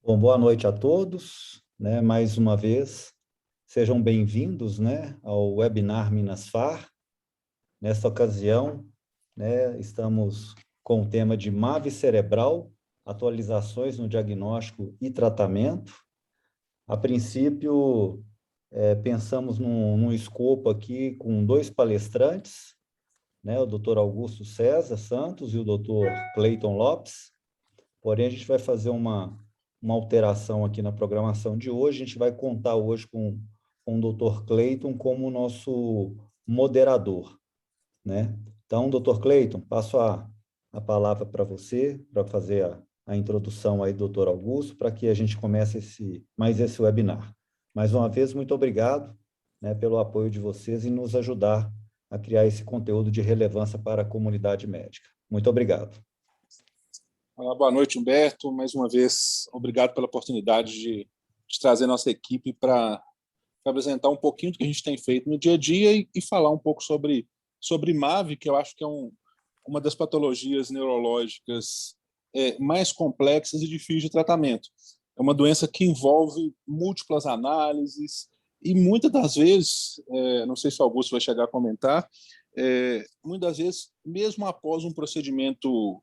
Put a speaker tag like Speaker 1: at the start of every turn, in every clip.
Speaker 1: Bom, boa noite a todos, né? Mais uma vez, sejam bem-vindos, né, ao webinar Minasfar. Nesta ocasião, né, estamos com o tema de MAVE cerebral, atualizações no diagnóstico e tratamento. A princípio, pensamos num escopo aqui com dois palestrantes, né, o Dr. Augusto César Santos e o Dr. Cleiton Lopes. Porém, a gente vai fazer uma alteração aqui na programação de hoje. A gente vai contar hoje com o Dr. Cleiton como nosso moderador, né? Então, Dr. Cleiton, passo a palavra para você, para fazer a introdução aí do Dr. Augusto, para que a gente comece mais esse webinar. Mais uma vez, muito obrigado, né, pelo apoio de vocês e nos ajudar a criar esse conteúdo de relevância para a comunidade médica. Muito obrigado.
Speaker 2: Boa noite, Humberto. Mais uma vez, obrigado pela oportunidade de trazer nossa equipe para apresentar um pouquinho do que a gente tem feito no dia a dia e falar um pouco sobre MAVE, que eu acho que é uma das patologias neurológicas mais complexas e difíceis de tratamento. É uma doença que envolve múltiplas análises e muitas das vezes, não sei se o Augusto vai chegar a comentar, muitas das vezes, mesmo após um procedimento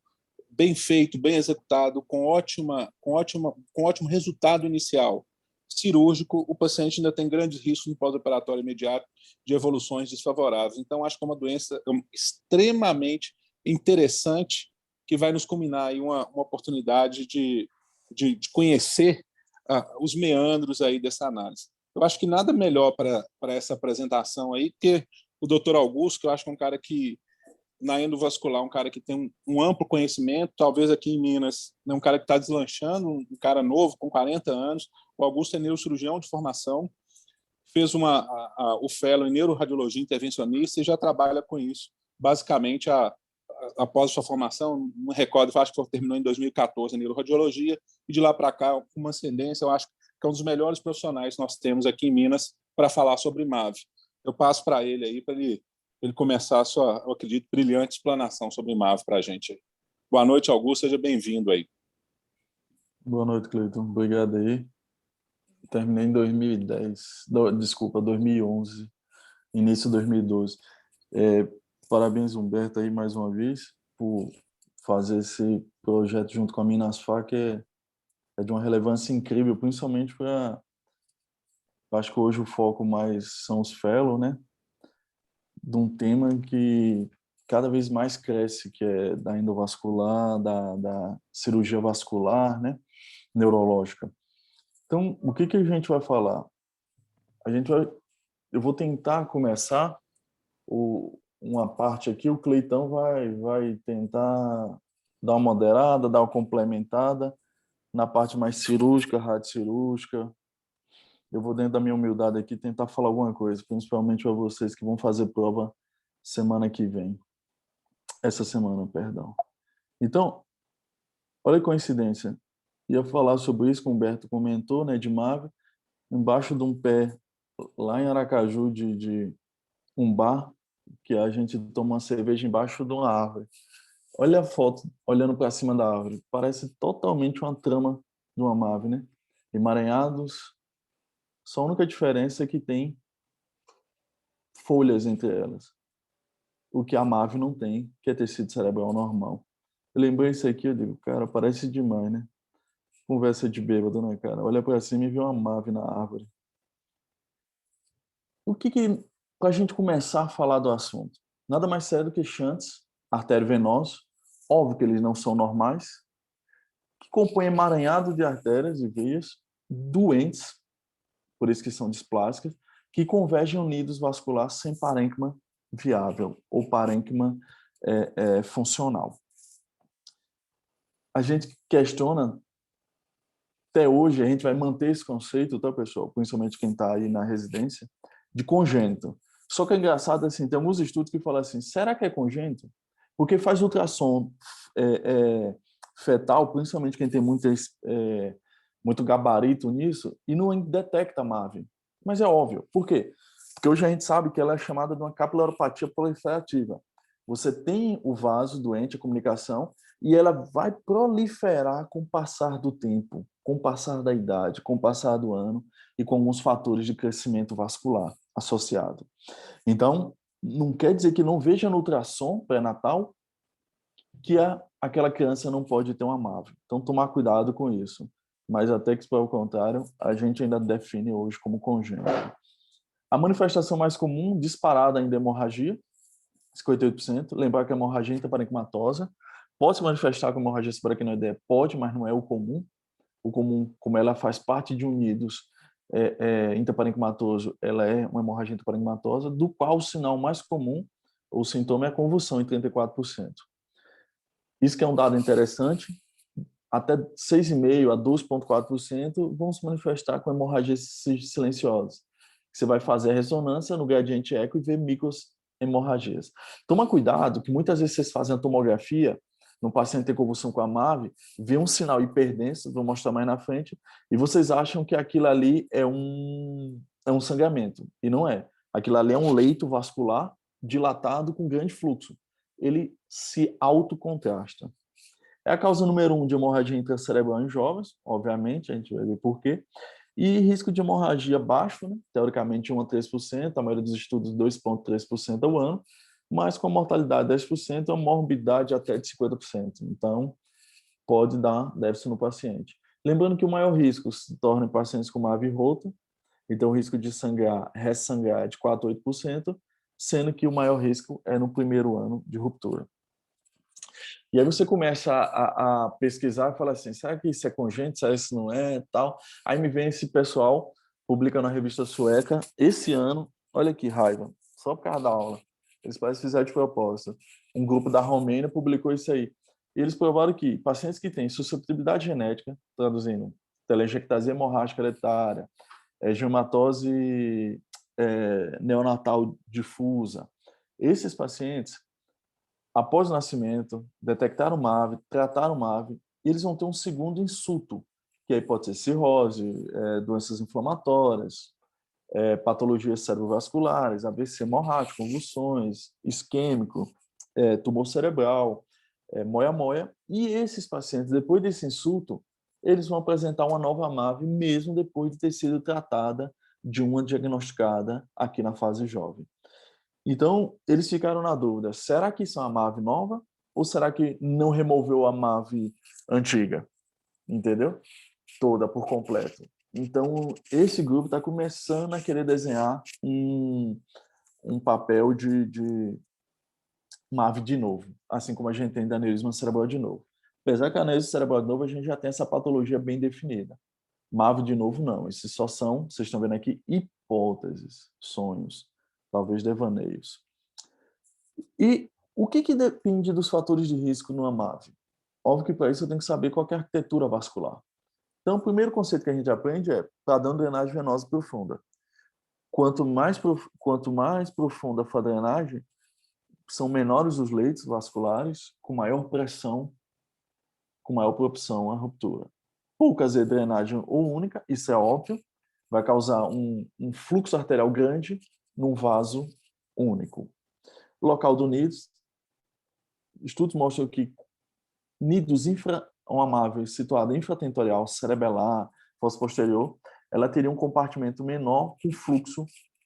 Speaker 2: bem feito, bem executado, com ótimo resultado inicial cirúrgico, o paciente ainda tem grandes riscos no pós-operatório imediato de evoluções desfavoráveis. Então, acho que é uma doença extremamente interessante que vai nos culminar aí uma oportunidade de conhecer os meandros aí dessa análise. Eu acho que nada melhor para essa apresentação aí que o Dr. Augusto, que eu acho que é um cara que na endovascular, um cara que tem um amplo conhecimento, talvez aqui em Minas, um cara que está deslanchando, um cara novo, com 40 anos. O Augusto é neurocirurgião de formação, fez o fellow em neuroradiologia intervencionista e já trabalha com isso, basicamente, após sua formação, não recordo, acho que terminou em 2014 em neuroradiologia, e de lá para cá, com uma ascendência, eu acho que é um dos melhores profissionais que nós temos aqui em Minas para falar sobre MAVE. Eu passo para ele aí, para ele começar a sua, eu acredito, brilhante explanação sobre MAVE para a gente. Boa noite, Augusto, seja bem-vindo aí.
Speaker 3: Boa noite, Cleiton. Obrigado aí. Terminei em 2010, desculpa, 2011, início de 2012. Parabéns, Humberto, aí mais uma vez, por fazer esse projeto junto com a Minasfar, que é de uma relevância incrível, principalmente para... Acho que hoje o foco mais são os fellows, né? De um tema que cada vez mais cresce, que é da endovascular, da cirurgia vascular, né? Neurológica. Então, o que a gente vai falar? Eu vou tentar começar uma parte aqui, o Cleitão vai tentar dar uma moderada, dar uma complementada na parte mais cirúrgica, radiocirúrgica. Eu vou, dentro da minha humildade aqui, tentar falar alguma coisa, principalmente para vocês que vão fazer prova semana que vem. Essa semana, perdão. Então, olha a coincidência. Ia falar sobre isso que o Humberto comentou, né, de MAVE, embaixo de um pé, lá em Aracaju, de um bar, que a gente toma uma cerveja embaixo de uma árvore. Olha a foto, olhando para cima da árvore. Parece totalmente uma trama de uma MAVE, né? Emaranhados. Só a única diferença é que tem folhas entre elas. O que a MAVE não tem, que é tecido cerebral normal. Eu lembrei isso aqui, eu digo, cara, parece demais, né? Conversa de bêbado, né, cara? Olha para cima e vê uma MAVE na árvore. Para a gente começar a falar do assunto, nada mais sério do que shunts arteriovenosos, óbvio que eles não são normais, que compõem emaranhado de artérias e veias doentes, por isso que são displásicas, que convergem unidos vasculares sem parênquima viável ou parênquima funcional. A gente questiona, até hoje a gente vai manter esse conceito, tá, pessoal? Principalmente quem está aí na residência, de congênito. Só que é engraçado, assim, tem alguns estudos que falam assim, será que é congênito? Porque faz ultrassom fetal, principalmente quem tem muito gabarito nisso, e não detecta MAVE. Mas é óbvio. Por quê? Porque hoje a gente sabe que ela é chamada de uma capilaropatia proliferativa. Você tem o vaso doente, a comunicação, e ela vai proliferar com o passar do tempo, com o passar da idade, com o passar do ano e com alguns fatores de crescimento vascular associado. Então, não quer dizer que não veja no ultrassom pré-natal que aquela criança não pode ter uma MAV. Então, tomar cuidado com isso. Mas até que, pelo contrário, a gente ainda define hoje como congênito. A manifestação mais comum, disparada ainda é hemorragia, 58%. Lembrar que a hemorragia intraparenquimatosa pode se manifestar com hemorragia subaracnoideia? Pode, mas não é o comum. O comum, como ela faz parte de unidos intraparenquimatoso, ela é uma hemorragia intraparenquimatosa, do qual o sinal mais comum, o sintoma é a convulsão, em 34%. Isso que é um dado interessante, até 6,5% a 12,4% vão se manifestar com hemorragias silenciosas. Você vai fazer a ressonância no gradiente eco e ver microhemorragias. Toma cuidado, que muitas vezes vocês fazem a tomografia no paciente tem convulsão com a MAV, vê um sinal hiperdenso, vou mostrar mais na frente, e vocês acham que aquilo ali é um sangramento, e não é. Aquilo ali é um leito vascular dilatado com grande fluxo. Ele se autocontrasta. É a causa número 1 de hemorragia intracerebral em jovens, obviamente, a gente vai ver por quê. E risco de hemorragia baixo, né? Teoricamente 1 a 3%, a maioria dos estudos 2,3% ao ano, mas com a mortalidade de 10%, a morbidade até de 50%. Então, pode dar déficit no paciente. Lembrando que o maior risco se torna em pacientes com MAV rota, então o risco de ressangrar é de 4 a 8%, sendo que o maior risco é no primeiro ano de ruptura. E aí você começa a pesquisar e fala assim, será que isso é congênito, será que isso não é, tal? Aí me vem esse pessoal, publica na revista sueca, esse ano, olha que raiva, só por causa da aula. Eles parecem que fizeram de propósito. Um grupo da Romênia publicou isso aí. E eles provaram que pacientes que têm suscetibilidade genética, traduzindo, telangiectasia hemorrágica hereditária, gematose neonatal difusa, esses pacientes após o nascimento, detectar o MAV, tratar o MAV, e eles vão ter um segundo insulto, que aí pode ser cirrose, doenças inflamatórias, patologias cerebrovasculares, AVC hemorrágico, convulsões, isquêmico, tumor cerebral, moia-moia. E esses pacientes, depois desse insulto, eles vão apresentar uma nova MAV, mesmo depois de ter sido tratada de uma diagnosticada aqui na fase jovem. Então, eles ficaram na dúvida, será que isso é uma MAV nova ou será que não removeu a MAV antiga? Entendeu? Toda, por completo. Então, esse grupo está começando a querer desenhar um papel de MAV de novo, assim como a gente tem da aneurisma cerebral de novo. Apesar que a aneurisma cerebral de novo, a gente já tem essa patologia bem definida. MAV de novo, não. Esses só são, vocês estão vendo aqui, hipóteses, sonhos, talvez devaneios. E o que depende dos fatores de risco numa MAV? Óbvio que para isso eu tenho que saber qual é a arquitetura vascular. Então, o primeiro conceito que a gente aprende é padrão de drenagem venosa profunda. Quanto mais profunda for a drenagem, são menores os leitos vasculares, com maior pressão, com maior propensão à ruptura. Poucas de drenagem ou única, isso é óbvio, vai causar um fluxo arterial grande num vaso único. Local do NIDS, estudos mostram que NIDS infra-amável situada infratentorial, cerebelar, fossa posterior, ela teria um compartimento menor com fluxo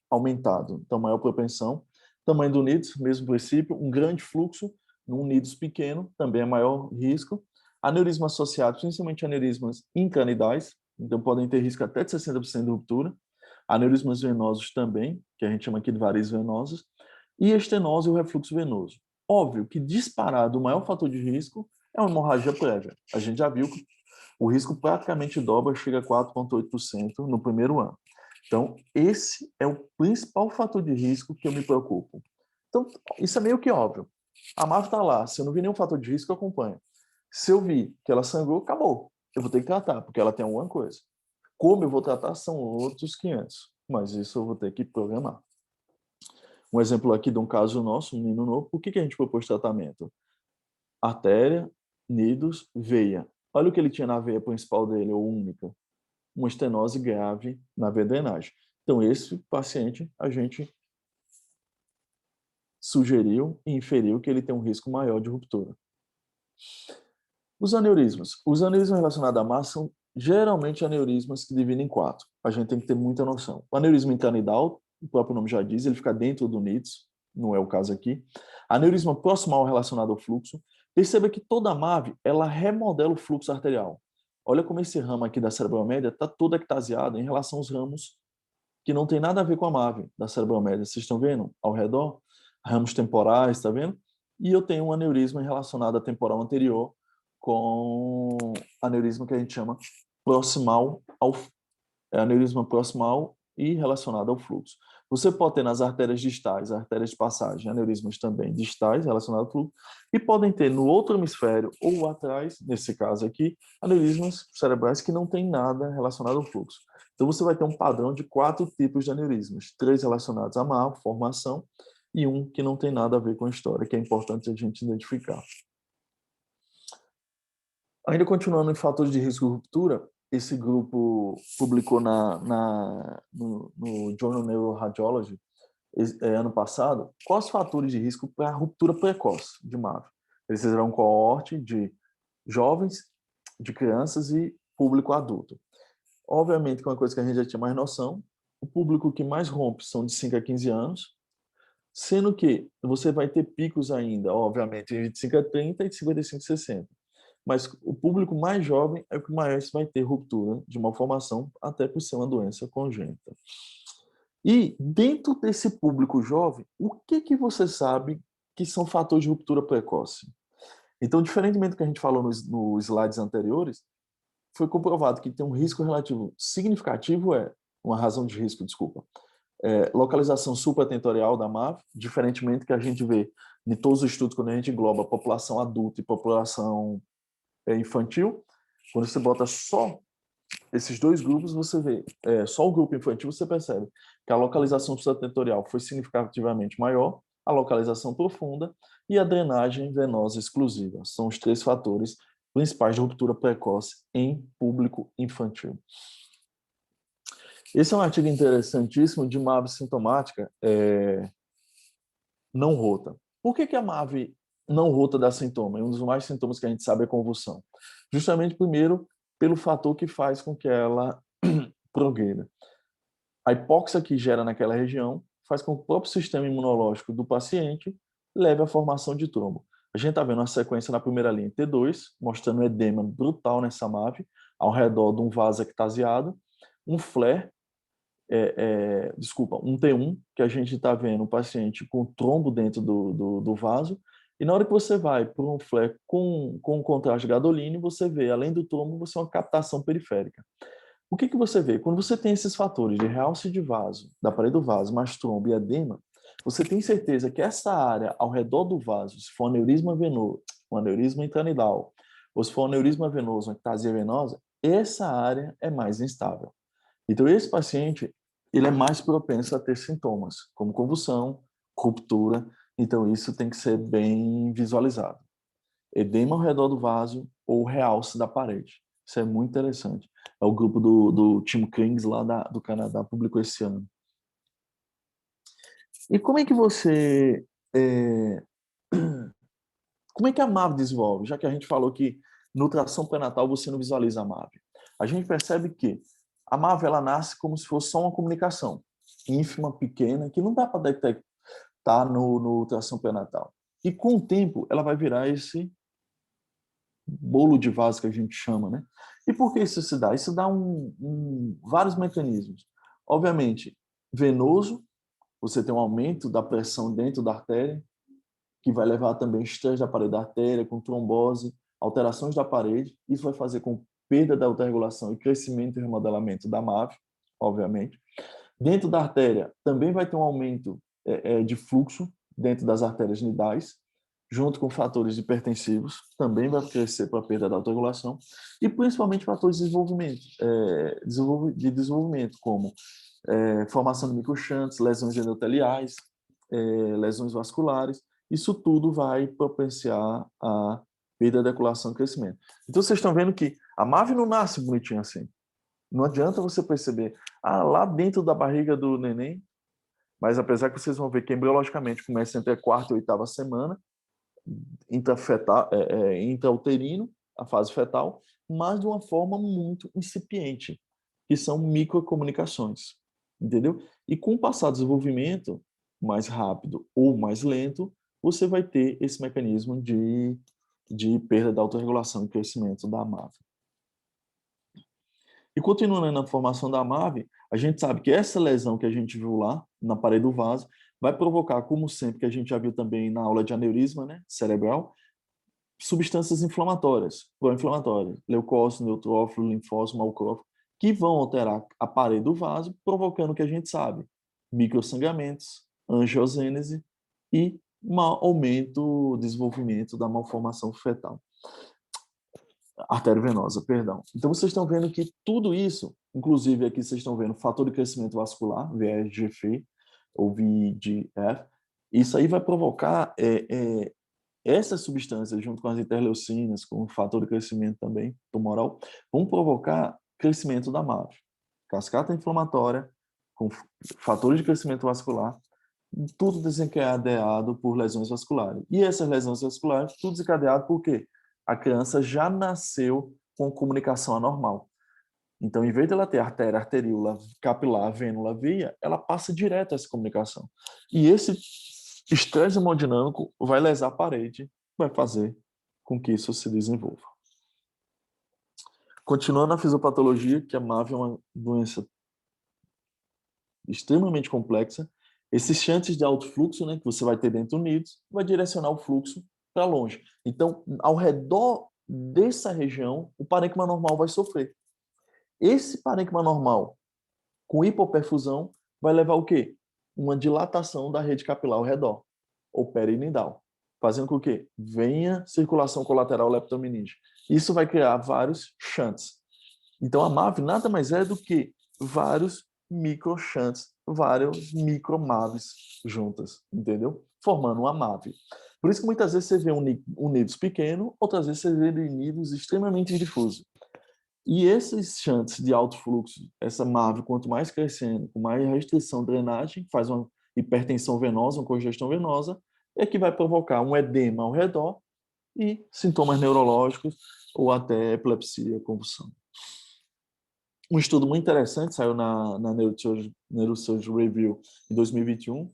Speaker 3: aumentado. Então, maior propensão. Tamanho do NIDS, mesmo princípio, um grande fluxo num NIDS pequeno, também é maior risco. Aneurisma associado, principalmente aneurismas incanidais, então podem ter risco até de 60% de ruptura. Aneurismas venosos também, que a gente chama aqui de varizes venosas. E estenose e o refluxo venoso. Óbvio que disparado o maior fator de risco é uma hemorragia prévia. A gente já viu que o risco praticamente dobra, chega a 4,8% no primeiro ano. Então, esse é o principal fator de risco que eu me preocupo. Então, isso é meio que óbvio. A MAV está lá, se eu não vi nenhum fator de risco, eu acompanho. Se eu vi que ela sangrou, acabou. Eu vou ter que tratar, porque ela tem alguma coisa. Como eu vou tratar são outros 500, mas isso eu vou ter que programar. Um exemplo aqui de um caso nosso, um menino novo, por que a gente propôs tratamento? Artéria, nidos, veia. Olha o que ele tinha na veia principal dele, ou única. Uma estenose grave na veia drenagem. Então, esse paciente, a gente sugeriu e inferiu que ele tem um risco maior de ruptura. Os aneurismas. Os aneurismas relacionados à massa são geralmente aneurismas que dividem em 4. A gente tem que ter muita noção. O aneurisma intranidal, o próprio nome já diz, ele fica dentro do nidus, não é o caso aqui. Aneurisma proximal relacionado ao fluxo. Perceba que toda a MAV, ela remodela o fluxo arterial. Olha como esse ramo aqui da cerebral média está todo ectasiado em relação aos ramos que não tem nada a ver com a MAV da cerebral média. Vocês estão vendo ao redor? Ramos temporais, está vendo? E eu tenho um aneurisma relacionado à temporal anterior com aneurisma que a gente chama proximal ao aneurisma proximal e relacionado ao fluxo. Você pode ter nas artérias distais, artérias de passagem, aneurismas também distais relacionados ao fluxo, e podem ter no outro hemisfério ou atrás, nesse caso aqui, aneurismas cerebrais que não tem nada relacionado ao fluxo. Então você vai ter um padrão de 4 tipos de aneurismas, 3 relacionados à malformação e um que não tem nada a ver com a história, que é importante a gente identificar. Ainda continuando em fatores de risco de ruptura, esse grupo publicou no Journal Neuroradiology ano passado quais os fatores de risco para a ruptura precoce de MAV. Eles fizeram um coorte de jovens, de crianças e público adulto. Obviamente, que é uma coisa que a gente já tinha mais noção, o público que mais rompe são de 5 a 15 anos, sendo que você vai ter picos ainda, obviamente, de 25 a 30 e de 55 a 60. Mas o público mais jovem é o que mais vai ter ruptura de malformação, até por ser uma doença congênita. E dentro desse público jovem, o que você sabe que são fatores de ruptura precoce? Então, diferentemente do que a gente falou nos slides anteriores, foi comprovado que tem um risco relativo significativo, uma razão de risco, desculpa, localização supratentorial da MAV, diferentemente que a gente vê em todos os estudos quando a gente engloba população adulta e população infantil. Quando você bota só esses dois grupos, você vê, só o grupo infantil, você percebe que a localização supratentorial foi significativamente maior, a localização profunda e a drenagem venosa exclusiva. São os 3 fatores principais de ruptura precoce em público infantil. Esse é um artigo interessantíssimo de MAV sintomática não rota. Por que a MAV não rota dá sintoma? Um dos mais sintomas que a gente sabe é convulsão. Justamente, primeiro, pelo fator que faz com que ela progrida. A hipóxia que gera naquela região faz com que o próprio sistema imunológico do paciente leve à formação de trombo. A gente está vendo uma sequência na primeira linha T2, mostrando um edema brutal nessa MAV, ao redor de um vaso ectasiado, um flare, um T1, que a gente está vendo o paciente com trombo dentro do vaso, e na hora que você vai para um flare com contraste gadolíneo, você vê, além do trombo, você uma captação periférica. O que você vê? Quando você tem esses fatores de realce de vaso, da parede do vaso, mais trombo e edema, você tem certeza que essa área ao redor do vaso, se for aneurisma venoso, um aneurisma intranidal, ou se for aneurisma venoso, uma ectasia venosa, essa área é mais instável. Então, esse paciente, ele é mais propenso a ter sintomas, como convulsão, ruptura. Então, isso tem que ser bem visualizado. Edema ao redor do vaso ou realce da parede. Isso é muito interessante. É o grupo do Tim Krings, lá do Canadá, publicou esse ano. E como é que você... Como é que a MAV desenvolve? Já que a gente falou que no ultrassom pré-natal você não visualiza a MAV. A gente percebe que a MAV ela nasce como se fosse só uma comunicação ínfima, pequena, que não dá para detectar no ultrassom pré-natal. E com o tempo ela vai virar esse bolo de vaso que a gente chama, né? E por que isso se dá? Isso dá vários mecanismos. Obviamente, venoso, você tem um aumento da pressão dentro da artéria, que vai levar também estresse da parede da artéria, com trombose, alterações da parede. Isso vai fazer com perda da autorregulação e crescimento e remodelamento da MAV, obviamente. Dentro da artéria, também vai ter um aumento de fluxo dentro das artérias nidais, junto com fatores hipertensivos, também vai crescer para a perda da autorregulação, e principalmente fatores de desenvolvimento, como formação de microxantes, lesões endoteliais, lesões vasculares. Isso tudo vai propiciar a perda da articulação e crescimento. Então, vocês estão vendo que a MAV não nasce bonitinha assim. Não adianta você perceber, lá dentro da barriga do neném, mas apesar que vocês vão ver que embriologicamente começa entre a 4ª e 8ª semana, intrauterino, a fase fetal, mas de uma forma muito incipiente, que são microcomunicações, entendeu? E com o passar do desenvolvimento, mais rápido ou mais lento, você vai ter esse mecanismo de perda da autorregulação e crescimento da MAV. E continuando na formação da MAV, a gente sabe que essa lesão que a gente viu lá, na parede do vaso, vai provocar, como sempre, que a gente já viu também na aula de aneurisma, né, cerebral, substâncias inflamatórias, pró-inflamatórias, leucócito, neutrófilo, linfócito, malcrófilo, que vão alterar a parede do vaso, provocando o que a gente sabe, microsangramentos, angiogênese e um aumento, desenvolvimento da malformação fetal. Arteriovenosa, perdão. Então, vocês estão vendo que tudo isso, inclusive aqui vocês estão vendo fator de crescimento vascular, VEGF ou VEGF, isso aí vai provocar essas substâncias, junto com as interleucinas, com o fator de crescimento também tumoral, vão provocar crescimento da MAV. Cascata inflamatória, com fatores de crescimento vascular, tudo desencadeado por lesões vasculares. E essas lesões vasculares, tudo desencadeado por quê? A criança já nasceu com comunicação anormal. Então, em vez de ela ter artéria, arteríola, capilar, vênula, veia, ela passa direto essa comunicação. E esse estresse hemodinâmico vai lesar a parede, vai fazer com que isso se desenvolva. Continuando a fisiopatologia, que a MAV é uma doença extremamente complexa, esses chantes de alto fluxo, né, que você vai ter dentro do nidos, vai direcionar o fluxo para longe. Então, ao redor dessa região, o parênquima normal vai sofrer. Esse parênquima normal, com hipoperfusão, vai levar o quê? Uma dilatação da rede capilar ao redor, ou perinidal, fazendo com que venha circulação colateral leptomeníngea. Isso vai criar vários shunts. Então, a MAV nada mais é do que vários microshunts, vários microMAVs juntas, entendeu? Formando uma MAV. Por isso que muitas vezes você vê um nidus pequeno, outras vezes você vê nidus extremamente difusos. E esses shunts de alto fluxo, essa MAV, quanto mais crescendo, com mais restrição de drenagem, faz uma hipertensão venosa, uma congestão venosa, é que vai provocar um edema ao redor e sintomas neurológicos ou até epilepsia, convulsão. Um estudo muito interessante saiu na Neurosurgery Review em 2021.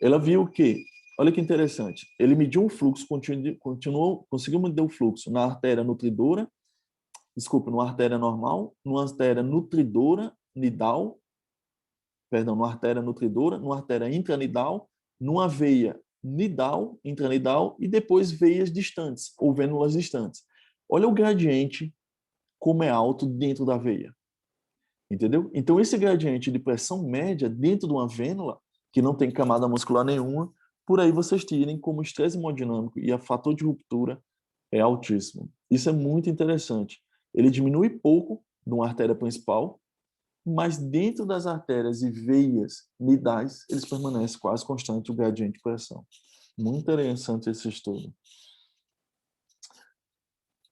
Speaker 3: Ela viu que, olha que interessante, ele mediu um fluxo, conseguiu medir o fluxo na artéria nutridora, numa artéria normal, numa artéria nutridora nidal, numa artéria nutridora, numa artéria intranidal, numa veia nidal, intranidal e depois veias distantes ou vênulas distantes. Olha o gradiente como é alto dentro da veia. Entendeu? Então, esse gradiente de pressão média dentro de uma vênula, que não tem camada muscular nenhuma, por aí vocês tirem como estresse hemodinâmico e a fator de ruptura é altíssimo. Isso é muito interessante. Ele diminui pouco de uma artéria principal, mas dentro das artérias e veias nidais, eles permanecem quase constante o gradiente de pressão. Muito interessante esse estudo.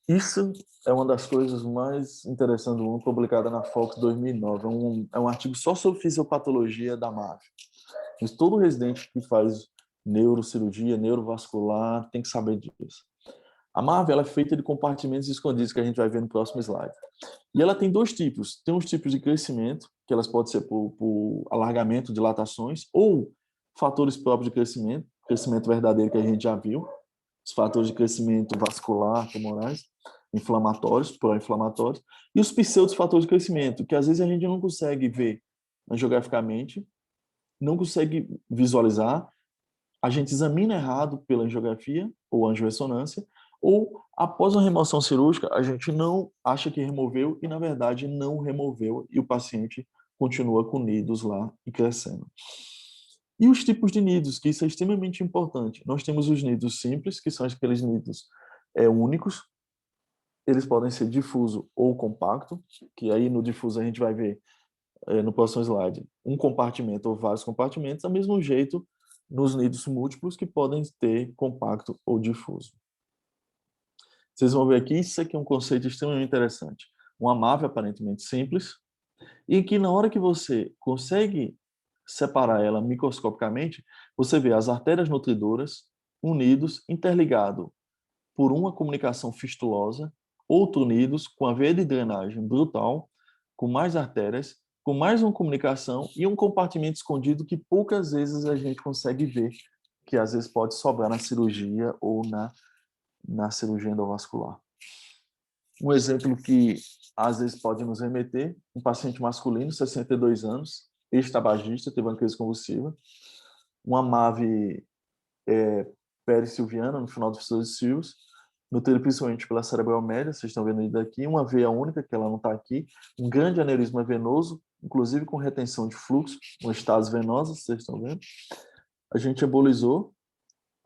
Speaker 3: Isso é uma das coisas mais interessantes do mundo, publicada na Fox 2009. É um artigo só sobre fisiopatologia da MAV. Mas todo residente que faz neurocirurgia, neurovascular, tem que saber disso. A MAV ela é feita de compartimentos escondidos, que a gente vai ver no próximo slide. E ela tem dois tipos. Tem uns tipos de crescimento, que elas podem ser por alargamento, dilatações, ou fatores próprios de crescimento verdadeiro que a gente já viu, os fatores de crescimento vascular, tumorais, inflamatórios, pró-inflamatórios, e os pseudos fatores de crescimento, que às vezes a gente não consegue ver angiograficamente, não consegue visualizar, a gente examina errado pela angiografia ou angiorressonância, ou após uma remoção cirúrgica, a gente não acha que removeu e, na verdade, não removeu, e o paciente continua com nidos lá e crescendo. E os tipos de nidos, que isso é extremamente importante. Nós temos os nidos simples, que são aqueles nidos únicos. Eles podem ser difuso ou compacto, que aí no difuso a gente vai ver no próximo slide um compartimento ou vários compartimentos, do mesmo jeito nos nidos múltiplos, que podem ter compacto ou difuso. Vocês vão ver aqui, isso aqui é um conceito extremamente interessante. Uma MAV aparentemente simples, e que na hora que você consegue separar ela microscopicamente, você vê as artérias nutridoras unidos, interligados por uma comunicação fistulosa, outro nidos com a veia de drenagem brutal, com mais artérias, com mais uma comunicação e um compartimento escondido que poucas vezes a gente consegue ver, que às vezes pode sobrar na cirurgia ou na cirurgia endovascular. Um exemplo que às vezes pode nos remeter, um paciente masculino, 62 anos, ex-tabagista, teve uma crise convulsiva, uma MAVE perissilviana no final dos seus cios, nutrida principalmente pela cerebral média, vocês estão vendo aí daqui, uma veia única, que ela não está aqui, um grande aneurisma venoso, inclusive com retenção de fluxo, uma estase venosa, vocês estão vendo. A gente embolizou,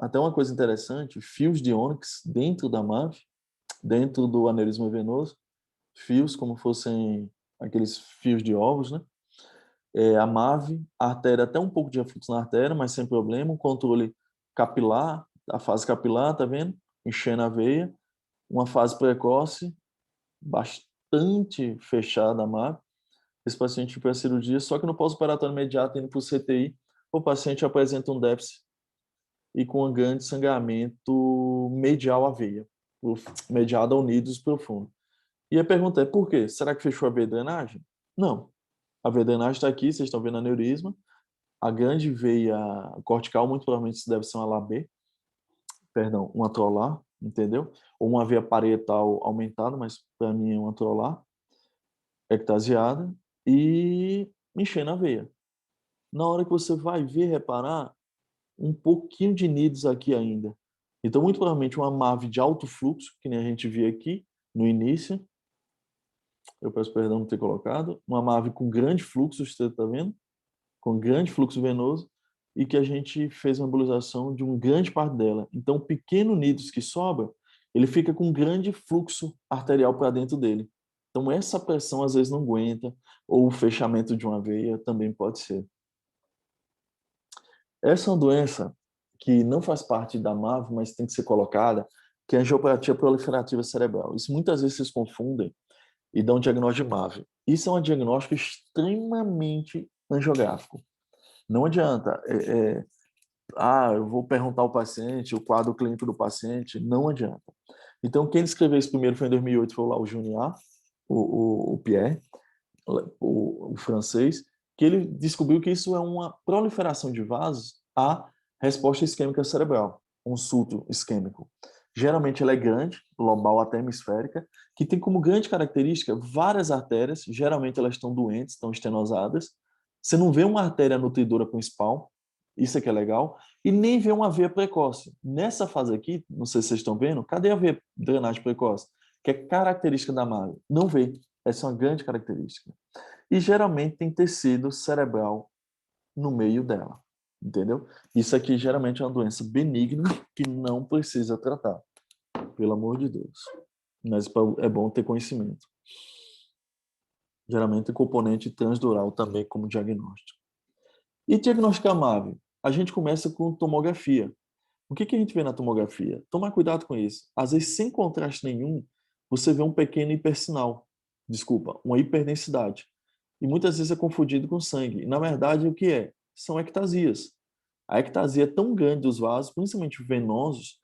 Speaker 3: até uma coisa interessante, fios de ônix dentro da MAVE, dentro do aneurisma venoso, fios como fossem aqueles fios de ovos, né? A MAVE, a artéria, até um pouco de refluxo na artéria, mas sem problema, um controle capilar, a fase capilar, tá vendo? Enchendo a veia, uma fase precoce, bastante fechada a MAVE. Esse paciente foi para a cirurgia, só que no pós-operatório imediato, indo para o CTI, o paciente apresenta um déficit e com um grande sangramento medial à veia, mediado ao nídus profundo. E a pergunta é, por quê? Será que fechou a veia de drenagem? Não. A veia de drenagem está aqui, vocês estão vendo aneurisma. A grande veia cortical, muito provavelmente isso deve ser uma LAB, perdão, uma trolar, entendeu? Ou uma veia parietal aumentada, mas para mim é uma trolar, ectasiada, e enchendo a veia. Na hora que você vai ver, reparar, um pouquinho de nídus aqui ainda. Então, muito provavelmente uma MAVE de alto fluxo, que nem a gente viu aqui no início. Eu peço perdão por ter colocado. Uma MAVE com grande fluxo, você está vendo? Com grande fluxo venoso. E que a gente fez uma embolização de um grande parte dela. Então, o pequeno nídus que sobra, ele fica com grande fluxo arterial para dentro dele. Então, essa pressão às vezes não aguenta, ou o fechamento de uma veia também pode ser. Essa é uma doença que não faz parte da MAVE, mas tem que ser colocada, que é a angiopatia proliferativa cerebral. Isso muitas vezes vocês confundem e dão um diagnóstico de MAVE. Isso é um diagnóstico extremamente angiográfico. Não adianta. Eu vou perguntar ao paciente, o quadro clínico do paciente, não adianta. Então, quem escreveu isso primeiro foi em 2008, foi lá o Juniat, o Pierre, o francês, que ele descobriu que isso é uma proliferação de vasos à resposta isquêmica cerebral, um surto isquêmico. Geralmente ela é grande, lobal até hemisférica, que tem como grande característica várias artérias, geralmente elas estão doentes, estão estenosadas. Você não vê uma artéria nutridora principal, isso é que é legal, e nem vê uma veia precoce. Nessa fase aqui, não sei se vocês estão vendo, cadê a veia drenagem precoce? Que é característica da MAVE. Não vê. Essa é uma grande característica. E geralmente tem tecido cerebral no meio dela, entendeu? Isso aqui geralmente é uma doença benigna que não precisa tratar, pelo amor de Deus. Mas é bom ter conhecimento. Geralmente tem componente transdural também como diagnóstico. E diagnosticar MAVE? A gente começa com tomografia. O que a gente vê na tomografia? Tomar cuidado com isso. Às vezes, sem contraste nenhum, você vê um pequeno hipersinal. Desculpa, uma hiperdensidade. E muitas vezes é confundido com sangue. E, na verdade, o que é? São ectasias. A ectasia é tão grande dos vasos, principalmente venosos,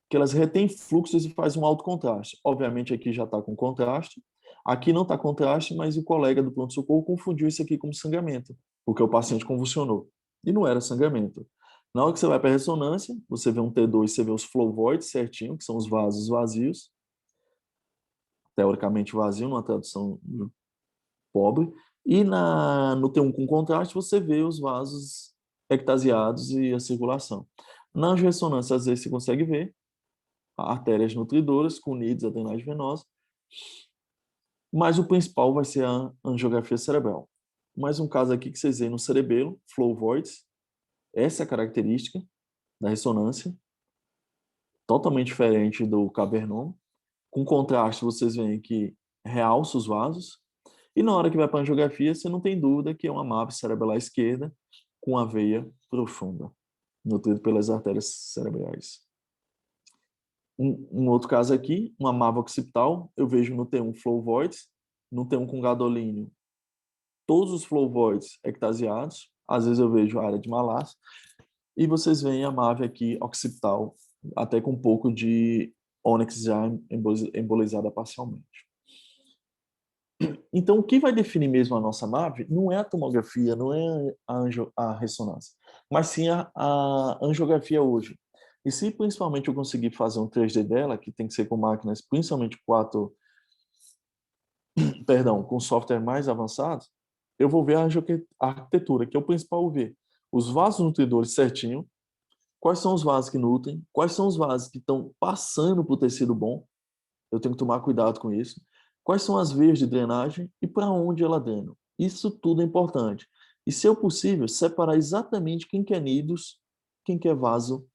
Speaker 3: que elas retêm fluxos e fazem um alto contraste. Obviamente, aqui já está com contraste. Aqui não está contraste, mas o colega do pronto-socorro confundiu isso aqui como sangramento, porque o paciente convulsionou. E não era sangramento. Na hora que você vai para a ressonância, você vê um T2, você vê os flow voids certinho, que são os vasos vazios, teoricamente vazio, numa tradução pobre. E no T1 com contraste, você vê os vasos ectasiados e a circulação. Na ressonância, às vezes, você consegue ver artérias nutridoras com nídus, a drenagem venosa, mas o principal vai ser a angiografia cerebral. Mais um caso aqui que vocês veem no cerebelo, flow voids, essa é a característica da ressonância, totalmente diferente do cavernoma. Com contraste, vocês veem que realça os vasos. E na hora que vai para a angiografia, você não tem dúvida que é uma MAVE cerebelar esquerda com a veia profunda, nutrida pelas artérias cerebrais. Um outro caso aqui, uma MAVE occipital, eu vejo no T1 flow voids, no T1 com gadolínio, todos os flow voids ectasiados, às vezes eu vejo a área de malácia, e vocês veem a MAVE aqui occipital, até com um pouco de ônix já embolizada parcialmente. Então, o que vai definir mesmo a nossa MAV não é a tomografia, não é a ressonância, mas sim a angiografia hoje. E se principalmente eu conseguir fazer um 3D dela, que tem que ser com máquinas principalmente com software mais avançados, eu vou ver a arquitetura, que é o principal ver. Os vasos nutridores certinho, quais são os vasos que nutrem, quais são os vasos que estão passando para o tecido bom, eu tenho que tomar cuidado com isso. Quais são as veias de drenagem e para onde ela drena. Isso tudo é importante. E, se é possível, separar exatamente quem quer nidos, quem quer vaso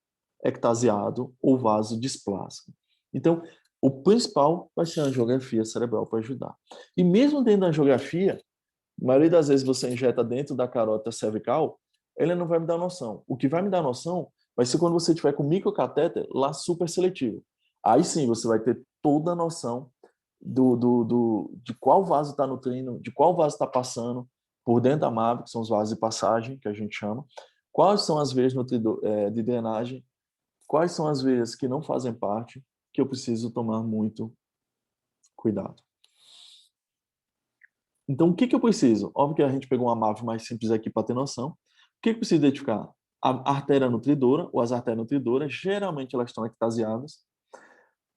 Speaker 3: ectasiado ou vaso displásico. Então, o principal vai ser a angiografia cerebral para ajudar. E mesmo dentro da angiografia, a maioria das vezes você injeta dentro da carota cervical, ele não vai me dar noção. O que vai me dar noção vai ser quando você tiver com microcatéter lá super seletivo. Aí sim você vai ter toda a noção de qual vaso está nutrindo, de qual vaso está passando por dentro da MAV, que são os vasos de passagem, que a gente chama, quais são as veias de drenagem, quais são as veias que não fazem parte, que eu preciso tomar muito cuidado. Então, o que eu preciso? Óbvio que a gente pegou uma MAV mais simples aqui para ter noção. O que eu preciso identificar? A artéria nutridora, ou as artérias nutridoras, geralmente elas estão ectasiadas.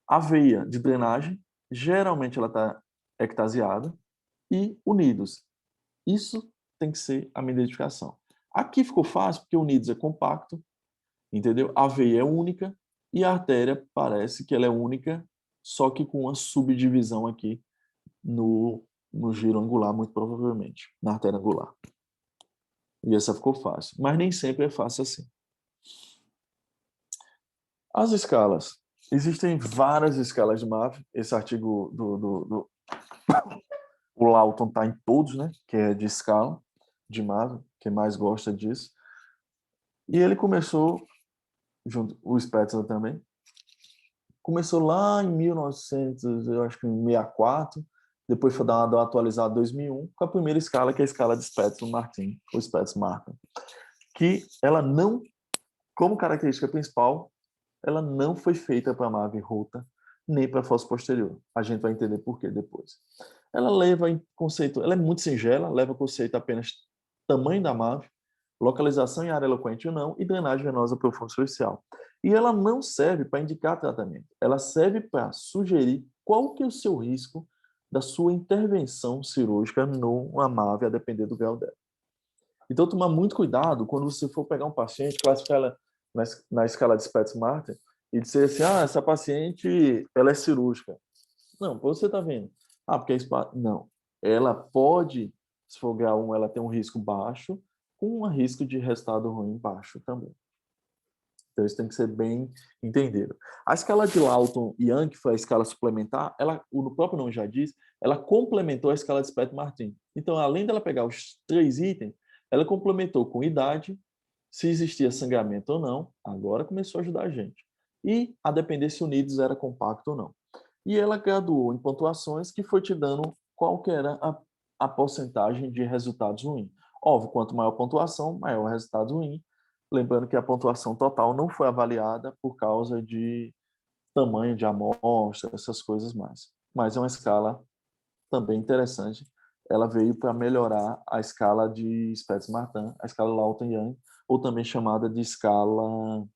Speaker 3: A veia de drenagem, geralmente ela está ectasiada. E unidos. Isso tem que ser a minha identificação. Aqui ficou fácil porque o unidos é compacto, entendeu? A veia é única e a artéria parece que ela é única, só que com uma subdivisão aqui no giro angular, muito provavelmente, na artéria angular. E essa ficou fácil. Mas nem sempre é fácil assim. As escalas. Existem várias escalas de MAV. Esse artigo o Lawton está em todos, né? Que é de escala de MAV, quem mais gosta disso. E ele começou, junto o Spetzler também, começou lá em 1900, eu acho que em 64, depois foi dar uma atualizada em 2001, com a primeira escala, que é a escala de Spetzler-Martin, ou Spetzler-Martin, que ela não, como característica principal, ela não foi feita para MAV rota, nem para fossa posterior. A gente vai entender por quê depois. Ela leva em conceito, ela é muito singela, leva conceito apenas tamanho da MAV, localização em área eloquente ou não, e drenagem venosa profunda superficial. E ela não serve para indicar tratamento, ela serve para sugerir qual que é o seu risco da sua intervenção cirúrgica numa MAV, a depender do grau dela. Então, tomar muito cuidado quando você for pegar um paciente, classificar ela na escala de Spetzler-Martin, e dizer assim, essa paciente, ela é cirúrgica. Não, você está vendo. Porque não. Ela pode, se for grau 1, ela tem um risco baixo, com um risco de resultado ruim baixo também. Então, isso tem que ser bem entendido. A escala de Lawton-Young, que foi a escala suplementar, o próprio nome já diz, ela complementou a escala de Spetzler-Martin. Então, além dela pegar os 3 itens, ela complementou com idade, se existia sangramento ou não, agora começou a ajudar a gente. E a depender se o NIDS era compacto ou não. E ela graduou em pontuações que foi te dando qual que era a porcentagem de resultados ruins. Óbvio, quanto maior a pontuação, maior o resultado ruim. Lembrando que a pontuação total não foi avaliada por causa de tamanho de amostra, essas coisas mais. Mas é uma escala também interessante. Ela veio para melhorar a escala de Spetzler-Martin, a escala Lawton-Young, ou também chamada de escala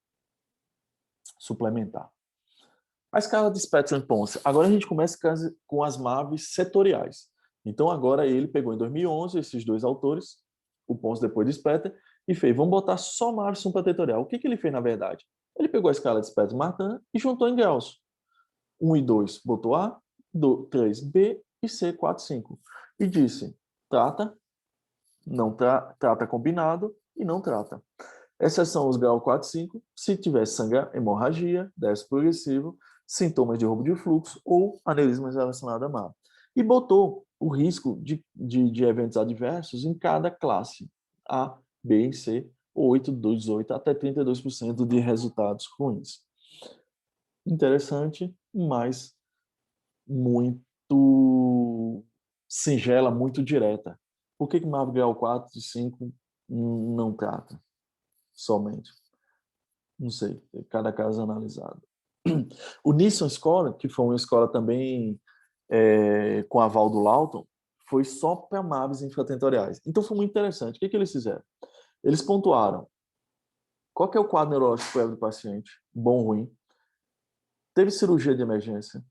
Speaker 3: suplementar. A escala de Spetzler-Ponce. Agora a gente começa com as MAVs setoriais. Então agora ele pegou em 2011 esses 2 autores, o Ponce depois de Spetzler, e fez, vamos botar só MAV supratentorial. O que ele fez na verdade? Ele pegou a escala de Spetzler-Martin e juntou em graus. 1 e 2 botou A, 3 B e C, 4, 5. E disse, trata, não trata combinado e não trata. Exceção os graus 4 e 5, se tiver sangue, hemorragia, déficit progressivo, sintomas de roubo de fluxo ou aneurismas relacionados a MAV. E botou o risco de eventos adversos em cada classe, A, B e C, 8, 18 até 32% de resultados ruins. Interessante, mas muito singela, muito direta. Por que MAV grau 4 e 5 não trata somente? Não sei, cada caso é analisado. O Nissan Score, que foi uma escola também com aval do Lawton, foi só para MAVs infratentoriais. Então foi muito interessante. O que eles fizeram? Eles pontuaram qual que é o quadro neurológico prévio do paciente, bom ou ruim, teve cirurgia de emergência,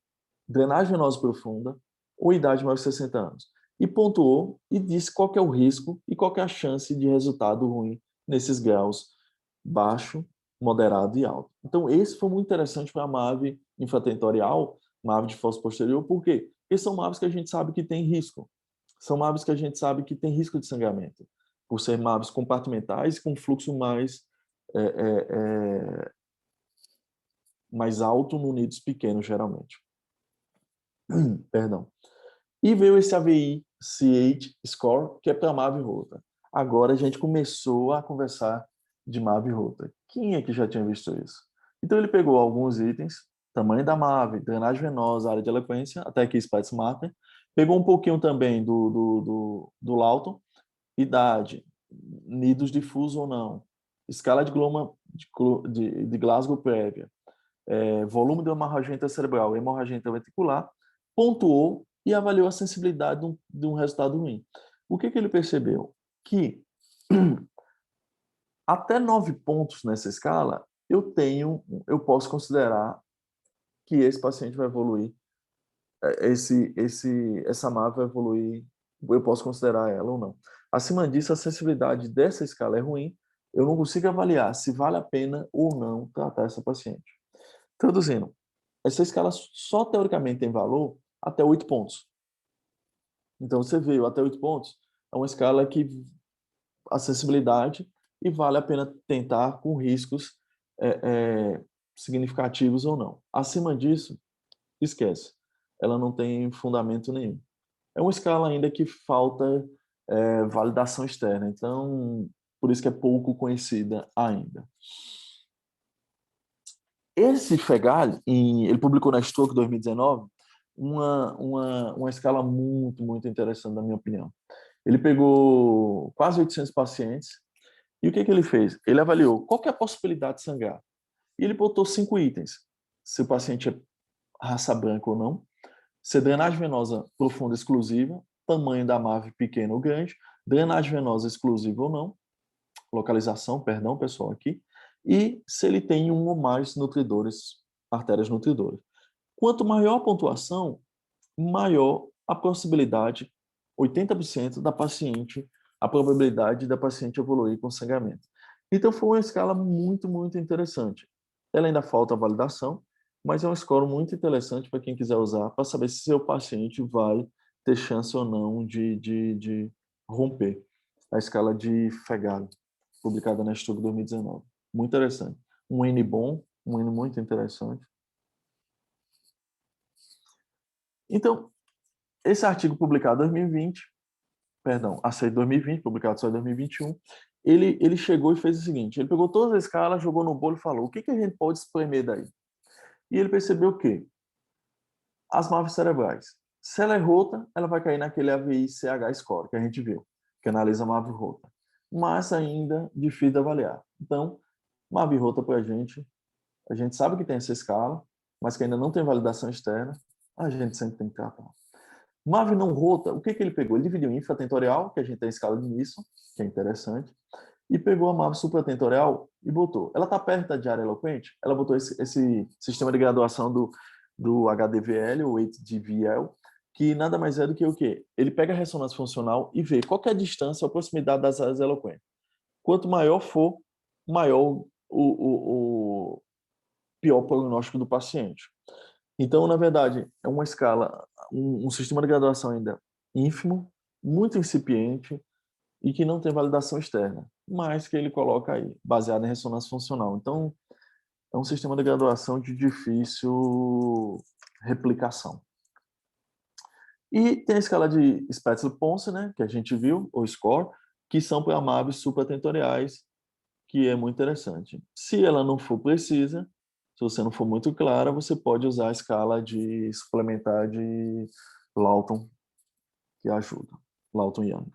Speaker 3: drenagem venosa profunda ou idade maior de 60 anos. E pontuou e disse qual que é o risco e qual que é a chance de resultado ruim nesses graus baixo, moderado e alto. Então, esse foi muito interessante para a MAV infratentorial, MAV de fossa posterior, por quê? Porque são MAVs que a gente sabe que tem risco. São MAVs que a gente sabe que tem risco de sangramento, por ser MAVs compartimentais com fluxo é, é, é, mais alto no nidos pequenos, geralmente. Perdão. E veio esse AVI C8 Score, que é para MAV rota. Agora a gente começou a conversar de MAV rota. Quem é que já tinha visto isso? Então ele pegou alguns itens, tamanho da MAV, drenagem venosa, área de eloquência, até aqui Spice Martin, pegou um pouquinho também do Lawton, idade, nidos difusos ou não, escala de Glasgow prévia, volume de hemorragia intracerebral, hemorragia intraventricular, pontuou e avaliou a sensibilidade de um resultado ruim. O que ele percebeu? Que até 9 pontos nessa escala, eu posso considerar que esse paciente vai evoluir, essa MAV vai evoluir, eu posso considerar ela ou não. Acima disso, a sensibilidade dessa escala é ruim, eu não consigo avaliar se vale a pena ou não tratar essa paciente. Traduzindo, essa escala só teoricamente tem valor até 8 pontos. Então, você veio até 8 pontos, é uma escala que acessibilidade e vale a pena tentar com riscos significativos ou não. Acima disso, esquece. Ela não tem fundamento nenhum. É uma escala ainda que falta validação externa. Então, por isso que é pouco conhecida ainda. Esse Fegali, ele publicou na Stroke 2019 uma escala muito, muito interessante, na minha opinião. Ele pegou quase 800 pacientes e o que ele fez? Ele avaliou qual que é a possibilidade de sangrar. E ele botou 5 itens. Se o paciente é raça branca ou não, se drenagem venosa profunda exclusiva, tamanho da MAV pequeno ou grande, drenagem venosa exclusiva ou não, localização, perdão, pessoal, aqui, e se ele tem um ou mais nutridores, artérias nutridoras. Quanto maior a pontuação, maior a possibilidade, 80% da paciente, a probabilidade da paciente evoluir com sangramento. Então foi uma escala muito, muito interessante. Ela ainda falta validação, mas é uma escala muito interessante para quem quiser usar, para saber se seu paciente vai ter chance ou não de romper. A escala de Fegali, publicada na Stroke 2019. Muito interessante. Um N bom, um N muito interessante. Então, esse artigo publicado em 2020, perdão, aceito 2020, publicado só em 2021, ele chegou e fez o seguinte, ele pegou todas as escalas, jogou no bolo e falou, o que a gente pode espremer daí? E ele percebeu que as MAVs cerebrais, se ela é rota, ela vai cair naquele AVI-CH score que a gente viu, que analisa a MAV rota. Mas ainda difícil de avaliar. Então, MAV rota para a gente sabe que tem essa escala, mas que ainda não tem validação externa, a gente sempre tem que tratar. MAV não rota, o que ele pegou? Ele dividiu em infratentorial, que a gente tem a escala de Nisson, que é interessante, e pegou a MAV supratentorial e botou. Ela está perto da diária eloquente? Ela botou esse sistema de graduação do HDVL, ou HDVL, que nada mais é do que o quê? Ele pega a ressonância funcional e vê qual é a distância ou proximidade das áreas eloquentes. Quanto maior for, maior o pior prognóstico do paciente. Então, na verdade, é uma escala, um sistema de graduação ainda ínfimo, muito incipiente e que não tem validação externa, mas que ele coloca aí, baseado em ressonância funcional. Então, é um sistema de graduação de difícil replicação. E tem a escala de Spätzle-Ponce, né, que a gente viu, ou SCORE, que são para MAVs supratentoriais, que é muito interessante. Se ela não for precisa, se você não for muito clara, você pode usar a escala de suplementar de Lawton, que ajuda. Lawton Young.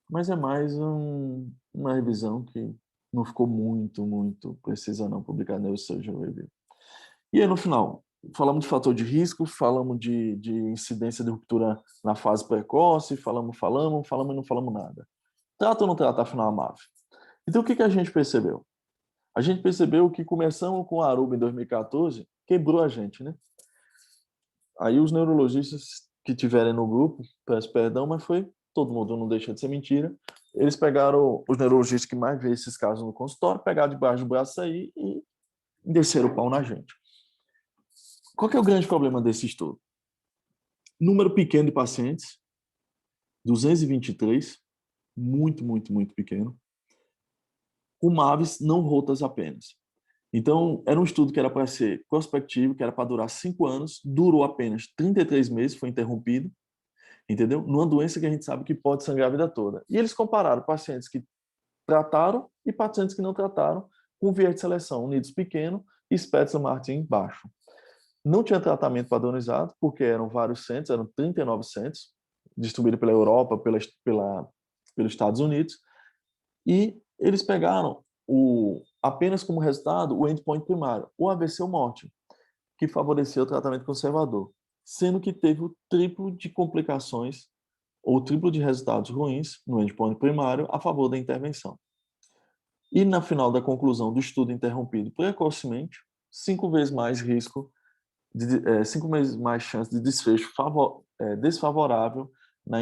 Speaker 3: Mas é mais uma revisão que não ficou muito precisa não, publicada no Neurosurgery Review. E aí, no final, falamos de fator de risco, falamos de incidência de ruptura na fase precoce, falamos e não falamos nada. Trata ou não trata, afinal, a MAV? Então, o que a gente percebeu? A gente percebeu que começamos com a Aruba em 2014, quebrou a gente, né? Aí os neurologistas que tiverem no grupo, peço perdão, mas foi todo mundo, não deixa de ser mentira. Eles pegaram os neurologistas que mais vê esses casos no consultório, pegaram debaixo do braço aí e desceram o pau na gente. Qual que é o grande problema desse estudo? Número pequeno de pacientes, 223, muito, muito, muito pequeno, com MAVs não rotas apenas. Então, era um estudo que era para ser prospectivo, que era para durar 5 anos, durou apenas 33 meses, foi interrompido, entendeu? Numa doença que a gente sabe que pode sangrar a vida toda. E eles compararam pacientes que trataram e pacientes que não trataram, com viés de seleção unidos pequeno e Spetzler-Martin baixo. Não tinha tratamento padronizado, porque eram vários centros, eram 39 centros, distribuídos pela Europa, pelos Estados Unidos, e eles pegaram apenas como resultado o endpoint primário, o AVC ou morte, que favoreceu o tratamento conservador, sendo que teve o triplo de complicações ou o triplo de resultados ruins no endpoint primário a favor da intervenção. E na final da conclusão do estudo interrompido precocemente, 5 vezes mais risco, 5 vezes mais chance de desfecho desfavorável na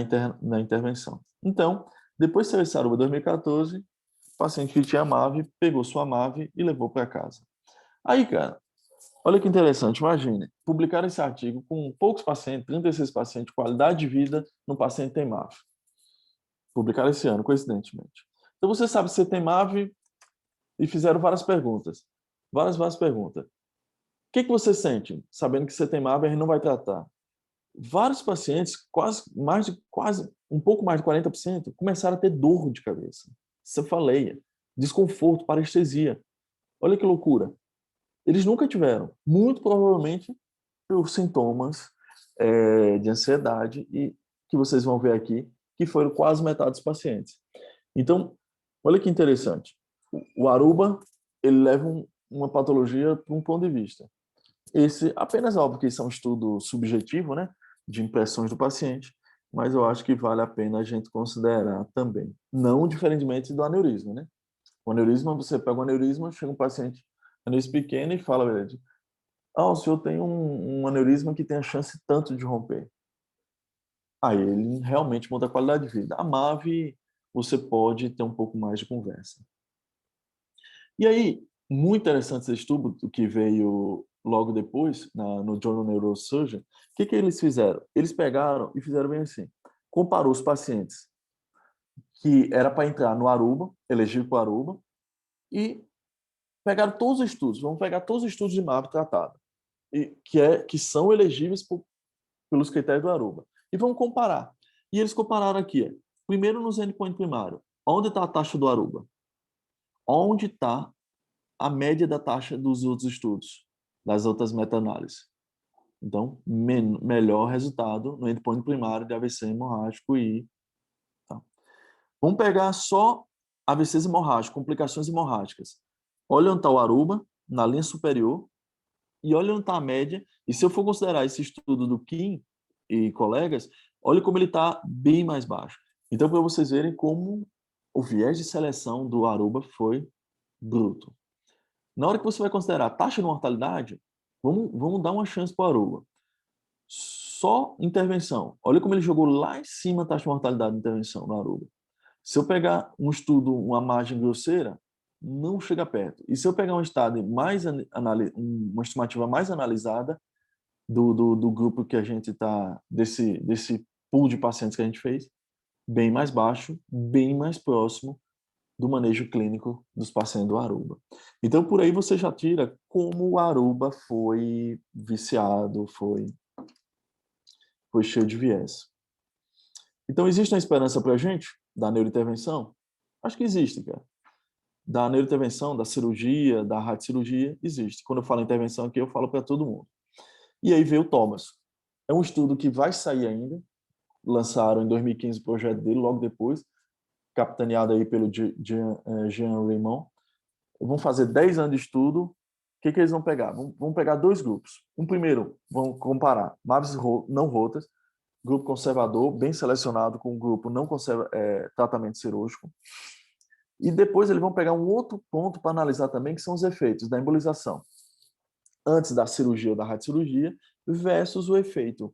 Speaker 3: intervenção. Então, depois de ser Aruba 2014, o paciente que tinha MAV pegou sua MAV e levou para casa. Aí, cara, olha que interessante, imagine, publicar esse artigo com poucos pacientes, 36 pacientes, qualidade de vida no paciente que tem MAV. Publicaram esse ano, coincidentemente. Então, você sabe se você tem MAV e fizeram várias perguntas. Várias perguntas. O que você sente, sabendo que você tem MAV e a gente não vai tratar? Vários pacientes, quase um pouco mais de 40%, começaram a ter dor de cabeça, cefaleia, desconforto, parestesia. Olha que loucura. Eles nunca tiveram, muito provavelmente, os sintomas de ansiedade e que vocês vão ver aqui, que foram quase metade dos pacientes. Então, olha que interessante. O Aruba, ele leva uma patologia para um ponto de vista. Esse, apenas óbvio que isso é um estudo subjetivo, né, de impressões do paciente, mas eu acho que vale a pena a gente considerar também. Não diferentemente do aneurisma, né? O aneurisma, você pega um aneurisma, chega um paciente aneurisma pequeno e fala, velho, o senhor tem um aneurisma que tem a chance tanto de romper. Aí ele realmente muda a qualidade de vida. A MAV, você pode ter um pouco mais de conversa. E aí, muito interessante esse estudo que veio logo depois, no Journal Neurosurgeon. O que eles fizeram? Eles pegaram e fizeram bem assim. Comparou os pacientes que era para entrar no Aruba, elegível para o Aruba, e pegaram todos os estudos. Vamos pegar todos os estudos de MAV tratado, que são elegíveis pelos critérios do Aruba. E vamos comparar. E eles compararam aqui. Primeiro nos endpoints primários. Onde está a taxa do Aruba? Onde está a média da taxa dos outros estudos, das outras meta-análises? Então, melhor resultado no endpoint primário de AVC hemorrágico e... Tá. Vamos pegar só AVCs hemorrágicos, complicações hemorrágicas. Olha onde está o Aruba, na linha superior, e olha onde está a média. E se eu for considerar esse estudo do Kim e colegas, olha como ele está bem mais baixo. Então, para vocês verem como o viés de seleção do Aruba foi bruto. Na hora que você vai considerar a taxa de mortalidade, vamos dar uma chance para o Aruba. Só intervenção. Olha como ele jogou lá em cima a taxa de mortalidade de intervenção no Aruba. Se eu pegar um estudo, uma margem grosseira, não chega perto. E se eu pegar um estado mais uma estimativa mais analisada do grupo que a gente está, desse pool de pacientes que a gente fez, bem mais baixo, bem mais próximo do manejo clínico dos pacientes do Aruba. Então, por aí você já tira como o Aruba foi viciado, foi cheio de viés. Então, existe uma esperança para a gente da neurointervenção? Acho que existe, cara. Da neurointervenção, da cirurgia, da radiocirurgia, existe. Quando eu falo intervenção aqui, eu falo para todo mundo. E aí veio o Thomas. É um estudo que vai sair ainda. Lançaram em 2015 o projeto dele, logo depois, capitaneado aí pelo Jean Raymond. Vão fazer 10 anos de estudo, que eles vão pegar? Vão pegar 2 grupos. Um primeiro, vão comparar MAVs não rotas, grupo conservador, bem selecionado, com um grupo não tratamento cirúrgico. E depois eles vão pegar um outro ponto para analisar também, que são os efeitos da embolização antes da cirurgia ou da radiocirurgia versus o efeito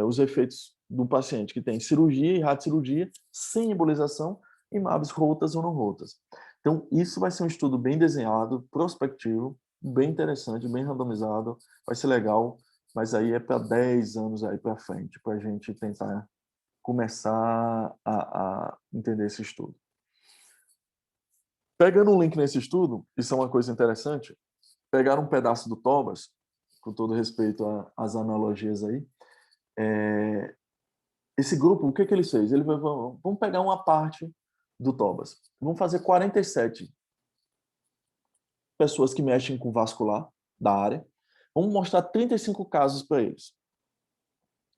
Speaker 3: os efeitos do paciente que tem cirurgia e radiocirurgia sem embolização em MAVs rotas ou não rotas. Então, isso vai ser um estudo bem desenhado, prospectivo, bem interessante, bem randomizado, vai ser legal, mas aí é para 10 anos aí para frente, para a gente tentar começar a entender esse estudo. Pegando um link nesse estudo, isso é uma coisa interessante, pegaram um pedaço do TOBAS, com todo respeito às analogias aí, esse grupo, o que eles fez? Eles vão pegar uma parte do TOBAS, vão fazer 47 pessoas que mexem com vascular da área, vamos mostrar 35 casos para eles.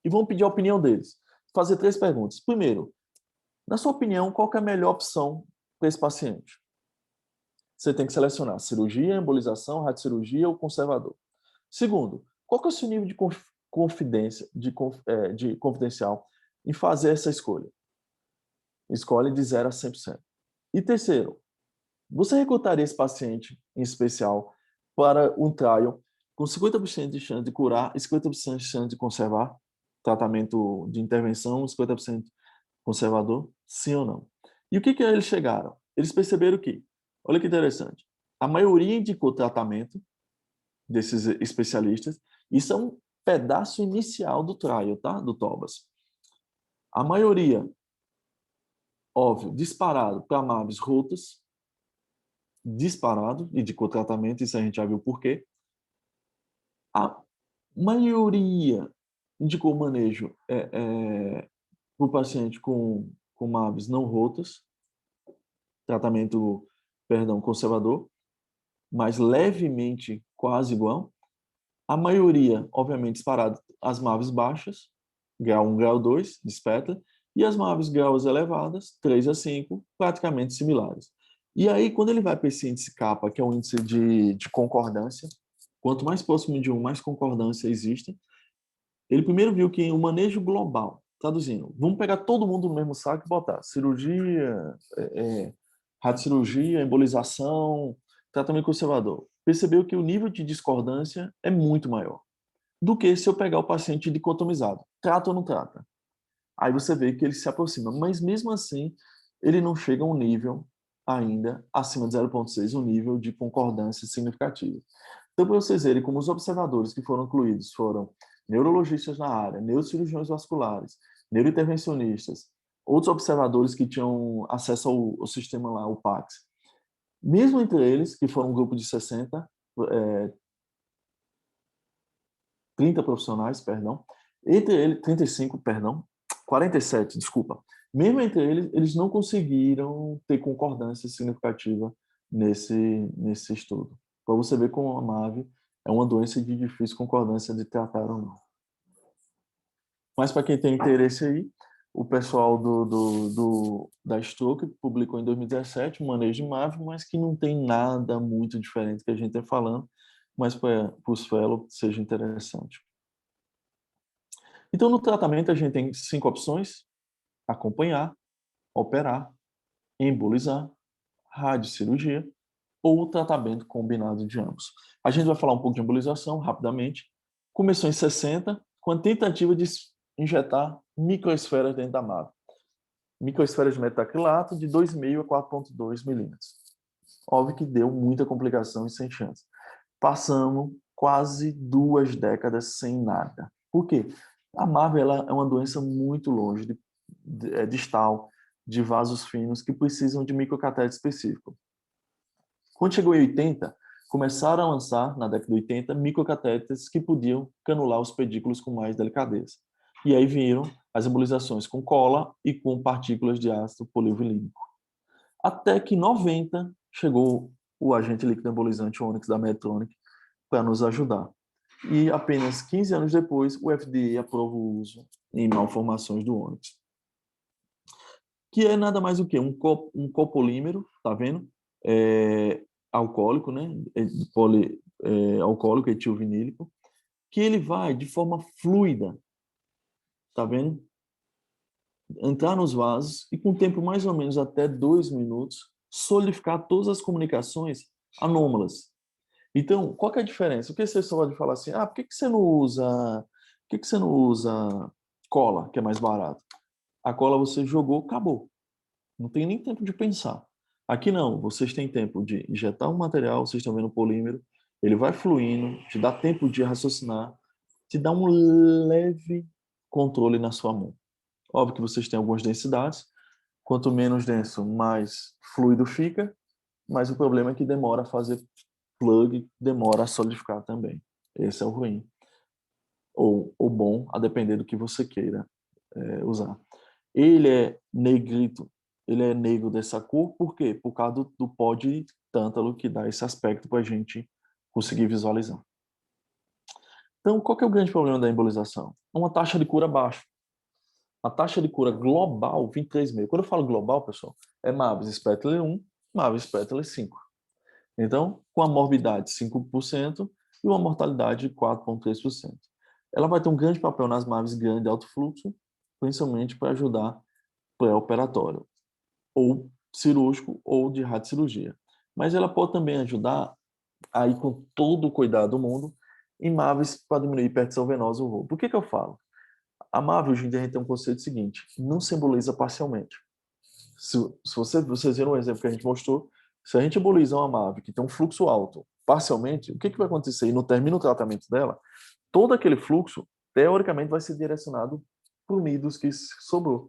Speaker 3: E vão pedir a opinião deles. Fazer 3 perguntas. Primeiro, na sua opinião, qual que é a melhor opção para esse paciente? Você tem que selecionar cirurgia, embolização, radiocirurgia ou conservador. Segundo, qual que é o seu nível de confidencial em fazer essa escolha? Escolhe de 0 a 100%. E terceiro, você recrutaria esse paciente, em especial, para um trial com 50% de chance de curar e 50% de chance de conservar? Tratamento de intervenção, 50% conservador? Sim ou não? E o que eles chegaram? Eles perceberam que, olha que interessante, a maioria indicou tratamento desses especialistas. Isso é um pedaço inicial do trial, tá? Do TOBAS. A maioria, óbvio, disparado para MAVs rotas, disparado, indicou tratamento, isso a gente já viu por quê. A maioria indicou manejo para o paciente com MAVs não rotas, tratamento, conservador, mas levemente quase igual. A maioria, obviamente, disparado as MAVs baixas, grau 1, grau 2, de Spettler, e as MAVs graus elevadas, 3 a 5, praticamente similares. E aí, quando ele vai para esse índice kappa, que é um índice de concordância, quanto mais próximo de 1, mais concordância existe, ele primeiro viu que o manejo global, traduzindo, vamos pegar todo mundo no mesmo saco e botar cirurgia, radiocirurgia, embolização, tratamento conservador. Percebeu que o nível de discordância é muito maior do que se eu pegar o paciente dicotomizado. Trata ou não trata? Aí você vê que ele se aproxima, mas mesmo assim, ele não chega a um nível ainda acima de 0,6, um nível de concordância significativa. Então, para vocês verem como os observadores que foram incluídos foram neurologistas na área, neurocirurgiões vasculares, neurointervencionistas, outros observadores que tinham acesso ao sistema lá, o PACS. Mesmo entre eles, que foram um grupo de 30 profissionais, entre eles, 35, 47, desculpa. Mesmo entre eles, eles não conseguiram ter concordância significativa nesse estudo. Para você ver como a MAV é uma doença de difícil concordância de tratar ou não. Mas para quem tem interesse aí, o pessoal da Stroke publicou em 2017 um manejo de MAV, mas que não tem nada muito diferente que a gente está falando, mas para os fellows seja interessante. Então, no tratamento, a gente tem 5 opções: acompanhar, operar, embolizar, radiocirurgia ou tratamento combinado de ambos. A gente vai falar um pouco de embolização rapidamente. Começou em 60, com a tentativa de injetar microesferas dentro da MAV. Microesferas de metacrilato de 2,5 a 4,2 milímetros. Óbvio que deu muita complicação e sem chance. Passamos quase 2 décadas sem nada. Por quê? A MAV ela é uma doença muito longe, distal, de vasos finos que precisam de microcatéter específico. Quando chegou em 80, começaram a lançar, na década de 80, microcatéteres que podiam canular os pedículos com mais delicadeza. E aí viram as embolizações com cola e com partículas de ácido polivilínico. Até que em 90 chegou o agente líquido embolizante Onyx da Medtronic para nos ajudar. E apenas 15 anos depois, o FDA aprova o uso em malformações do Onyx. Que é nada mais do que um copolímero, tá vendo? alcoólico, né? Alcoólico etilvinílico, que ele vai de forma fluida, tá vendo? Entrar nos vasos e com tempo mais ou menos até 2 minutos, solidificar todas as comunicações anômalas. Então, qual que é a diferença? O que você só pode falar assim, por que você não usa cola, que é mais barato? A cola você jogou, acabou. Não tem nem tempo de pensar. Aqui não, vocês têm tempo de injetar um material, vocês estão vendo o polímero, ele vai fluindo, te dá tempo de raciocinar, te dá um leve controle na sua mão. Óbvio que vocês têm algumas densidades, quanto menos denso, mais fluido fica, mas o problema é que demora a fazer plug, demora a solidificar também. Esse é o ruim. Ou o bom, a depender do que você queira usar. Ele é negrito, ele é negro dessa cor, por quê? Por causa do pó de tântalo que dá esse aspecto para a gente conseguir visualizar. Então, qual que é o grande problema da embolização? Uma taxa de cura baixa. A taxa de cura global, 23,5. Quando eu falo global, pessoal, é Mavis Spetler 1, Mavis Spetler 5. Então, com a morbidade 5% e uma mortalidade de 4,3%. Ela vai ter um grande papel nas Mavis grandes de alto fluxo, principalmente para ajudar pré-operatório, ou cirúrgico, ou de radiocirurgia. Mas ela pode também ajudar, aí com todo o cuidado do mundo, em Mavis para diminuir hipertensão venosa ou rolo. Por que eu falo? A MAV, hoje em dia, a gente tem um conceito seguinte, não se emboliza parcialmente. Se vocês viram o exemplo que a gente mostrou, se a gente emboliza uma MAV que tem um fluxo alto parcialmente, o que vai acontecer? E não termina o tratamento dela, todo aquele fluxo, teoricamente, vai ser direcionado para o NIDUS que sobrou.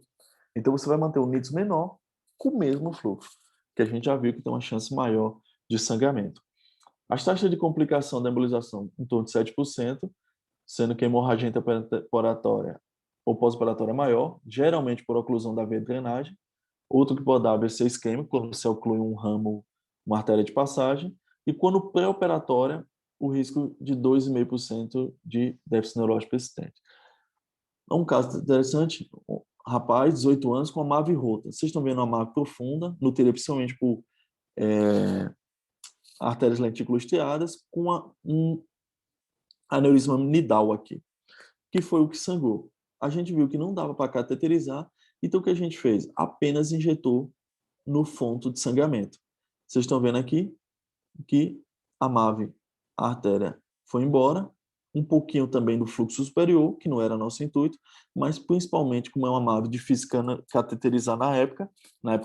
Speaker 3: Então, você vai manter o NIDUS menor com o mesmo fluxo, que a gente já viu que tem uma chance maior de sangramento. As taxas de complicação da embolização em torno de 7%, sendo que a hemorragia intraoperatória ou pós-operatória é maior, geralmente por oclusão da veia de drenagem. Outro que pode dar AVC isquêmico, quando você oclui um ramo, uma artéria de passagem. E quando pré-operatória, o risco de 2,5% de déficit neurológico persistente. Um caso interessante, um rapaz, 18 anos, com a MAV rota. Vocês estão vendo a MAV profunda, nutrida principalmente por artérias lentículas estriadas, com um aneurisma nidal aqui, que foi o que sangrou. A gente viu que não dava para cateterizar, então o que a gente fez? Apenas injetou no fonto de sangramento. Vocês estão vendo aqui que a MAV, a artéria, foi embora, um pouquinho também do fluxo superior, que não era nosso intuito, mas principalmente como é uma MAV difícil cateterizar na época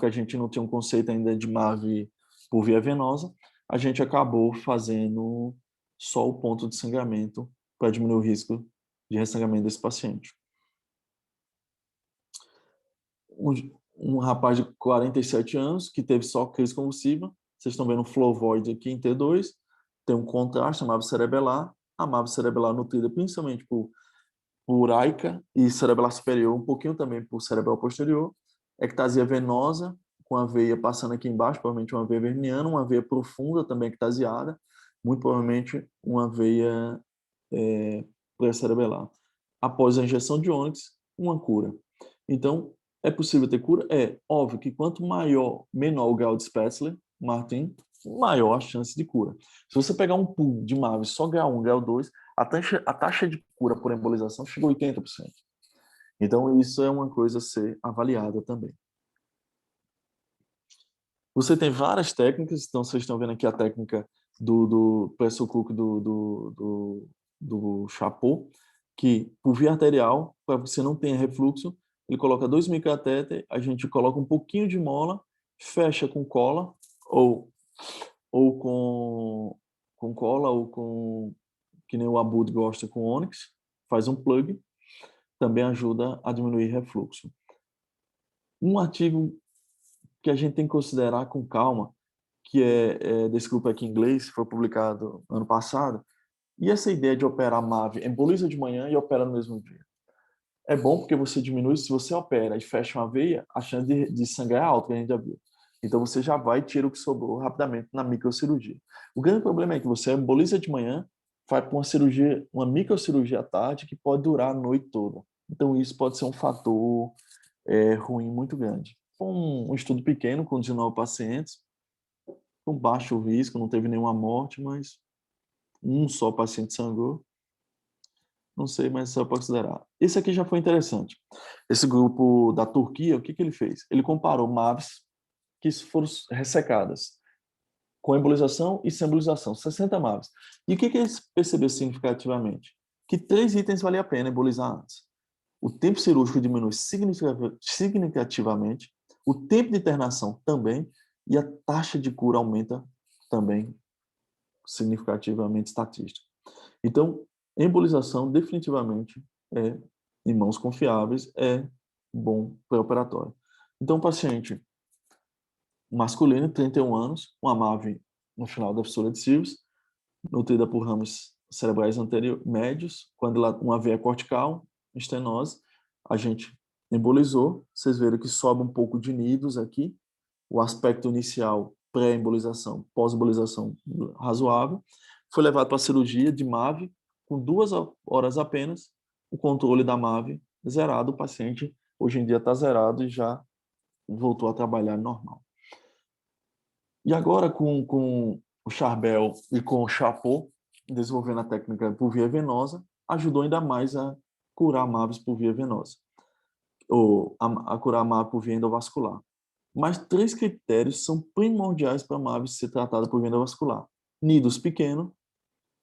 Speaker 3: a gente não tinha um conceito ainda de MAV por via venosa, a gente acabou fazendo só o ponto de sangramento para diminuir o risco de ressangramento desse paciente. Um rapaz de 47 anos que teve só crise convulsiva, vocês estão vendo um flow void aqui em T2, tem um contraste, a MAV cerebelar nutrida principalmente por AICA e cerebelar superior, um pouquinho também por cerebral posterior, ectasia venosa, com a veia passando aqui embaixo, provavelmente uma veia verniana, uma veia profunda também ectasiada, muito provavelmente uma veia pré-cerebelar. Após a injeção de ônix, uma cura. Então, é possível ter cura? É. Óbvio que quanto menor o grau de Spätzle, Martin, maior a chance de cura. Se você pegar um pool de MAV só grau 1, grau 2, a taxa de cura por embolização chegou a 80%. Então, isso é uma coisa a ser avaliada também. Você tem várias técnicas, então vocês estão vendo aqui a técnica do pressure cook do Chapot, que por via arterial, para que você não tenha refluxo, ele coloca 2 microcatéter, a gente coloca um pouquinho de mola, fecha com cola, ou com cola, ou com, que nem o Abud gosta, com ônix, faz um plug, também ajuda a diminuir refluxo. Um artigo que a gente tem que considerar com calma, que é desse grupo aqui em inglês, foi publicado ano passado, e essa ideia de operar MAV, emboliza de manhã e opera no mesmo dia. É bom porque você diminui, se você opera e fecha uma veia, a chance de sangrar é alta, que a gente já viu. Então você já vai tirar o que sobrou rapidamente na microcirurgia. O grande problema é que você emboliza de manhã, vai para uma microcirurgia à tarde, que pode durar a noite toda. Então isso pode ser um fator ruim muito grande. Um estudo pequeno com 19 pacientes, com baixo risco, não teve nenhuma morte, mas um só paciente sangrou. Não sei, mas isso é para considerar. Esse aqui já foi interessante. Esse grupo da Turquia, o que ele fez? Ele comparou MAVs que foram ressecadas com embolização e sem embolização, 60 MAVs. E o que eles perceberam significativamente? Que 3 itens valia a pena embolizar antes. O tempo cirúrgico diminui significativamente, o tempo de internação também, e a taxa de cura aumenta também significativamente estatística. Então, embolização definitivamente é, em mãos confiáveis, é bom pré-operatório. Então, paciente masculino, 31 anos, uma MAV no final da fissura de Silves, nutrida por ramos cerebrais médios, quando uma veia cortical, estenose, a gente embolizou, vocês viram que sobe um pouco de nidos aqui, o aspecto inicial pré-embolização, pós-embolização razoável, foi levado para a cirurgia de MAV, com 2 horas apenas, o controle da MAV zerado, o paciente hoje em dia está zerado e já voltou a trabalhar normal. E agora com o Charbel e com o Chapot, desenvolvendo a técnica por via venosa, ajudou ainda mais a curar MAVs por via venosa, ou a curar MAV por via endovascular. Mas 3 critérios são primordiais para a MAV ser tratada por via endovascular. Nidos pequeno,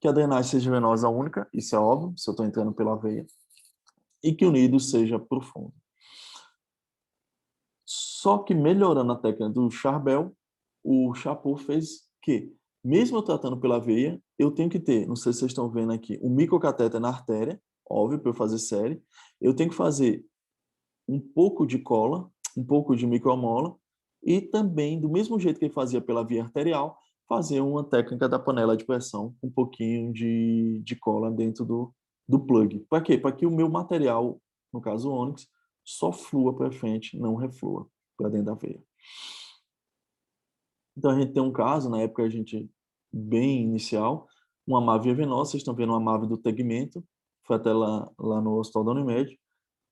Speaker 3: que a drenagem seja venosa única, isso é óbvio, se eu estou entrando pela veia, e que o nido seja profundo. Só que melhorando a técnica do Charbel, o Chapot fez que, mesmo eu tratando pela veia, eu tenho que ter, não sei se vocês estão vendo aqui, um microcatéter na artéria, óbvio, para eu fazer série. Eu tenho que fazer um pouco de cola, um pouco de micromola, e também, do mesmo jeito que ele fazia pela via arterial, fazer uma técnica da panela de pressão, um pouquinho de cola dentro do plug. Para quê? Para que o meu material, no caso o Onyx, só flua para frente, não reflua para dentro da veia. Então a gente tem um caso, na época a gente bem inicial, uma MAV venosa, vocês estão vendo uma MAV do tegmento, foi até lá no Hospital da Unimed.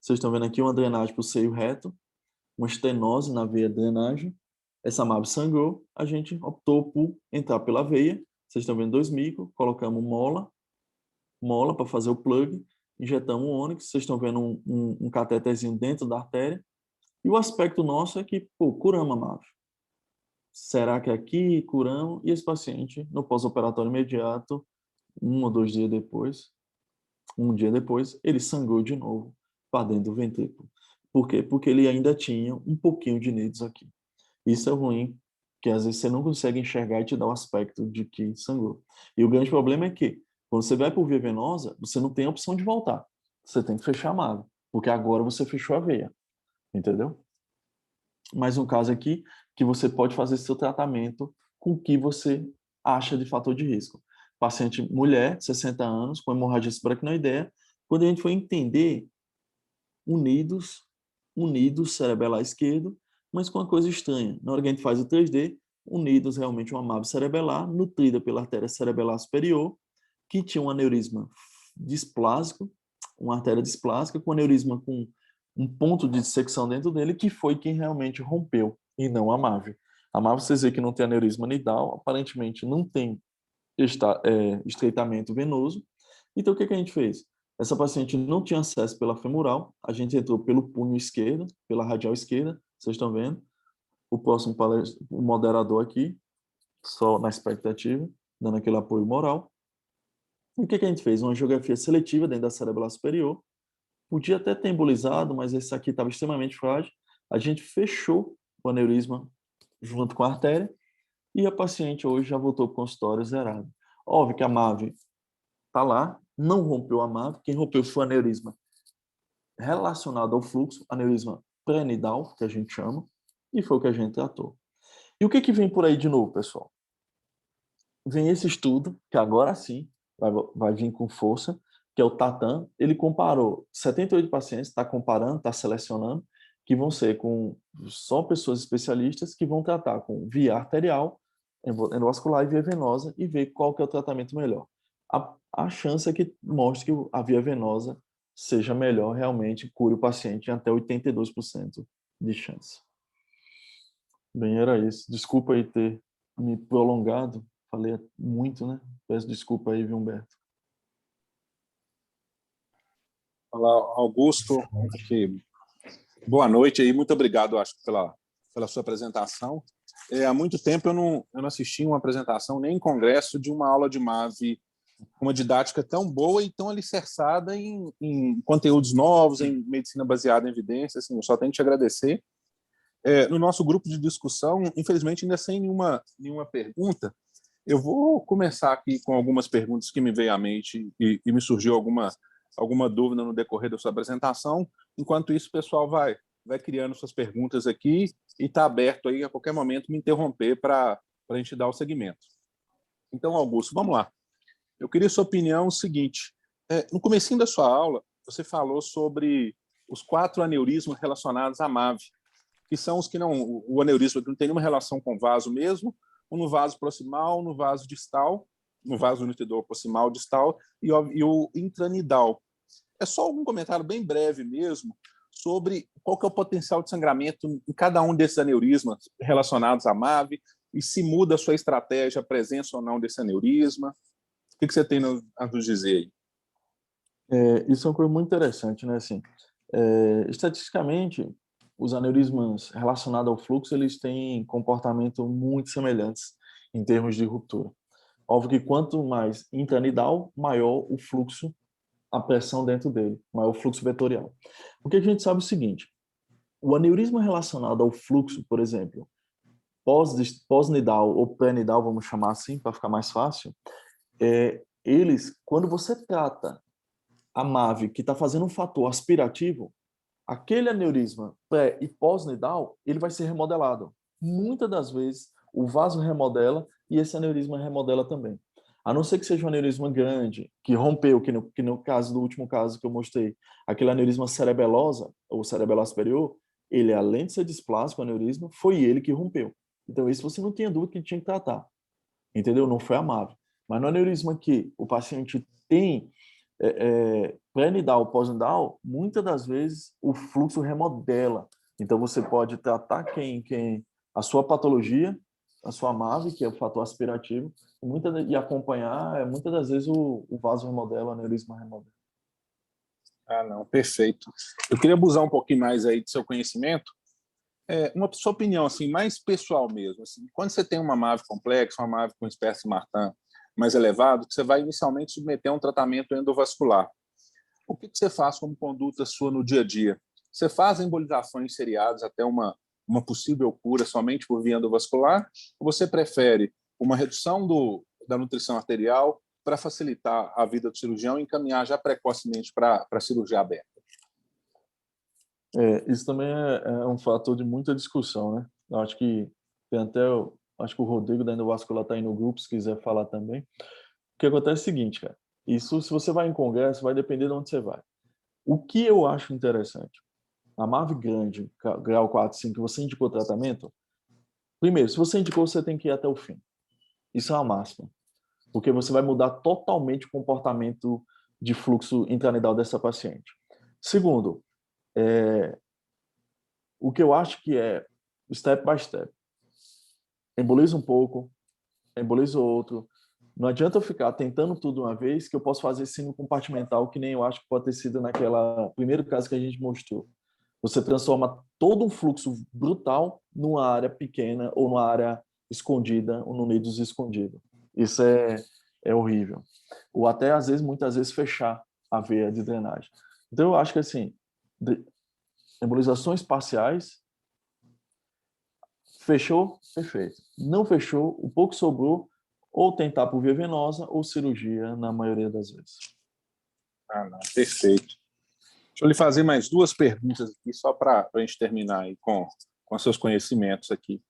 Speaker 3: Vocês estão vendo aqui uma drenagem para o seio reto, uma estenose na veia de drenagem. Essa MAV sangrou, a gente optou por entrar pela veia. Vocês estão vendo 2 micro, colocamos mola para fazer o plug, injetamos o Onyx, vocês estão vendo um cateterzinho dentro da artéria. E o aspecto nosso é que, curamos a MAV. Será que aqui curamos? E esse paciente, no pós-operatório imediato, 1 ou 2 dias depois, um dia depois, ele sangrou de novo para dentro do ventrículo. Por quê? Porque ele ainda tinha um pouquinho de nidos aqui. Isso é ruim, porque às vezes você não consegue enxergar e te dá o aspecto de que sangrou. E o grande problema é que, quando você vai por via venosa, você não tem a opção de voltar. Você tem que fechar a MAV, porque agora você fechou a veia. Entendeu? Mais um caso aqui que você pode fazer seu tratamento com o que você acha de fator de risco. Paciente mulher, 60 anos, com hemorragia subaracnoideia, quando a gente foi entender unidos cerebelar esquerdo, mas com uma coisa estranha. Na hora que a gente faz o 3D, unidos realmente uma MAV cerebelar, nutrida pela artéria cerebelar superior, que tinha um aneurisma displásico, uma artéria displásica, com aneurisma com um ponto de dissecção dentro dele, que foi quem realmente rompeu, e não a MAV. A MAV, vocês veem que não tem aneurisma nidal, aparentemente não tem estreitamento venoso. Então, o que a gente fez? Essa paciente não tinha acesso pela femoral, a gente entrou pelo punho esquerdo, pela radial esquerda, vocês estão vendo. O próximo o moderador aqui, só na expectativa, dando aquele apoio moral. E o que a gente fez? Uma angiografia seletiva dentro da cerebelar superior. Podia até ter embolizado, mas esse aqui estava extremamente frágil. A gente fechou o aneurisma junto com a artéria e a paciente hoje já voltou para o consultório zerado. Óbvio que a MAV está lá, não rompeu a MAV, quem rompeu foi o aneurisma relacionado ao fluxo, aneurisma pré-nidal, que a gente chama, e foi o que a gente tratou. E o que vem por aí de novo, pessoal? Vem esse estudo, que agora sim vai vir com força, que é o TATAN. Ele comparou 78 pacientes, está comparando, está selecionando, que vão ser com só pessoas especialistas que vão tratar com via arterial, endovascular e via venosa e ver qual que é o tratamento melhor. A chance é que mostre que a via venosa seja melhor, realmente cure o paciente em até 82% de chance. Bem, era isso. Desculpa aí ter me prolongado, falei muito, né? Peço desculpa aí, viu, Humberto?
Speaker 2: Olá, Augusto. Aqui. Boa noite aí, muito obrigado, acho, pela sua apresentação. Há muito tempo eu não assisti uma apresentação nem em congresso de uma aula de MAVE com uma didática tão boa e tão alicerçada em conteúdos novos, em medicina baseada em evidências. Assim, eu só tenho que te agradecer. No nosso grupo de discussão, infelizmente, ainda sem nenhuma pergunta, eu vou começar aqui com algumas perguntas que me veio à mente e me surgiu alguma dúvida no decorrer da sua apresentação. Enquanto isso, o pessoal vai criando suas perguntas aqui e está aberto aí a qualquer momento me interromper para a gente dar o segmento. Então, Augusto, vamos lá. Eu queria sua opinião o seguinte. No comecinho da sua aula, você falou sobre os 4 aneurismas relacionados à MAVE, que são os que não... O aneurisma que não tem nenhuma relação com o vaso mesmo, ou no vaso proximal, no vaso distal, no vaso nutridor proximal distal e o intranidal. É só algum comentário bem breve mesmo sobre qual que é o potencial de sangramento em cada um desses aneurismas relacionados à MAVE e se muda a sua estratégia, a presença ou não desse aneurisma. O que você tem a nos dizer aí?
Speaker 3: Isso é uma coisa muito interessante, né? Assim, estatisticamente, os aneurismas relacionados ao fluxo, eles têm comportamento muito semelhantes em termos de ruptura. Óbvio que quanto mais intranidal, maior o fluxo, a pressão dentro dele, maior o fluxo vetorial. O que a gente sabe é o seguinte, o aneurisma relacionado ao fluxo, por exemplo, pós-nidal ou pré-nidal, vamos chamar assim, para ficar mais fácil, eles, quando você trata a MAVE que está fazendo um fator aspirativo, aquele aneurisma pré e pós-nidal, ele vai ser remodelado. Muitas das vezes, o vaso remodela e esse aneurisma remodela também. A não ser que seja um aneurisma grande, que rompeu, que no caso do último caso que eu mostrei, aquele aneurisma cerebelosa, ou cerebelar superior, ele, além de ser displástico, o aneurisma, foi ele que rompeu. Então, isso você não tinha dúvida que tinha que tratar. Entendeu? Não foi a MAVE. Mas no aneurisma que o paciente tem pré-nidal, pós-nidal, muitas das vezes o fluxo remodela. Então você pode tratar a sua patologia, a sua MAVE, que é o fator aspirativo, e acompanhar, muitas das vezes o vaso remodela, o aneurisma remodela.
Speaker 2: Ah, não, perfeito. Eu queria abusar um pouquinho mais aí do seu conhecimento. Uma sua opinião assim, mais pessoal mesmo. Assim, quando você tem uma MAVE complexa, uma MAVE com espécie Martin mais elevado, que você vai inicialmente submeter a um tratamento endovascular. O que você faz como conduta sua no dia a dia? Você faz embolizações seriadas até uma possível cura somente por via endovascular? Ou você prefere uma redução da nutrição arterial para facilitar a vida do cirurgião e encaminhar já precocemente para a cirurgia aberta?
Speaker 3: Isso também é um fator de muita discussão, né? Eu acho que tem até, acho que o Rodrigo da endovascular está aí no grupo, se quiser falar também. O que acontece é o seguinte, cara. Isso, se você vai em congresso, vai depender de onde você vai. O que eu acho interessante, a MAVE grande, grau 4, 5, que você indicou tratamento, primeiro, se você indicou, você tem que ir até o fim. Isso é uma máxima. Porque você vai mudar totalmente o comportamento de fluxo intranidal dessa paciente. Segundo, o que eu acho que é step by step. Emboliza um pouco, emboliza outro. Não adianta eu ficar tentando tudo uma vez, que eu posso fazer síndrome compartimental, que nem eu acho que pode ter sido naquela primeiro caso que a gente mostrou. Você transforma todo um fluxo brutal numa área pequena ou numa área escondida ou no nidus escondido. Isso é horrível. Ou até, às vezes, muitas vezes, fechar a veia de drenagem. Então, eu acho que, assim, embolizações parciais, fechou, perfeito. Não fechou, o pouco sobrou, ou tentar por via venosa ou cirurgia, na maioria das vezes.
Speaker 2: Ah, não, perfeito. Deixa eu lhe fazer mais 2 perguntas aqui, só para a gente terminar aí com seus conhecimentos aqui.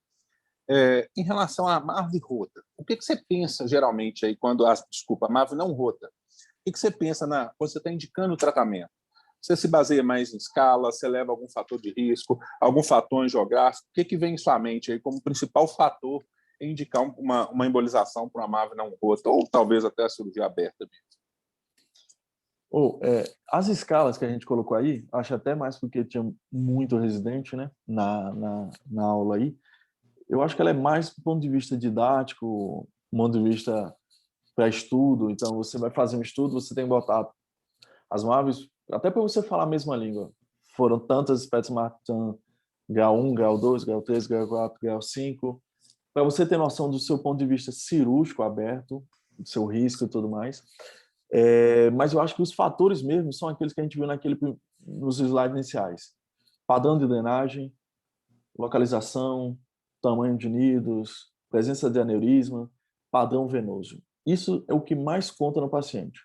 Speaker 2: Em relação à MAVE rota, o que você pensa geralmente aí quando... Desculpa, a MAVE não rota. O que você pensa quando você está indicando o tratamento? Você se baseia mais em escala? Você leva algum fator de risco? Algum fator geográfico? O que vem em sua mente aí como principal fator em indicar uma embolização para uma MAVE não rota? Ou talvez até a cirurgia aberta mesmo?
Speaker 3: As escalas que a gente colocou aí, acho até mais porque tinha muito residente, né, na aula aí, Eu acho que ela é mais do ponto de vista didático, do ponto de vista para estudo. Então, você vai fazer um estudo, você tem que botar as MAVs, até para você falar a mesma língua. Foram tantas espécies Martin, grau 1, grau 2, grau 3, grau 4, grau 5, para você ter noção do seu ponto de vista cirúrgico aberto, do seu risco e tudo mais. Mas eu acho que os fatores mesmo são aqueles que a gente viu nos slides iniciais. Padrão de drenagem, localização, tamanho de nidos, presença de aneurisma, padrão venoso. Isso é o que mais conta no paciente,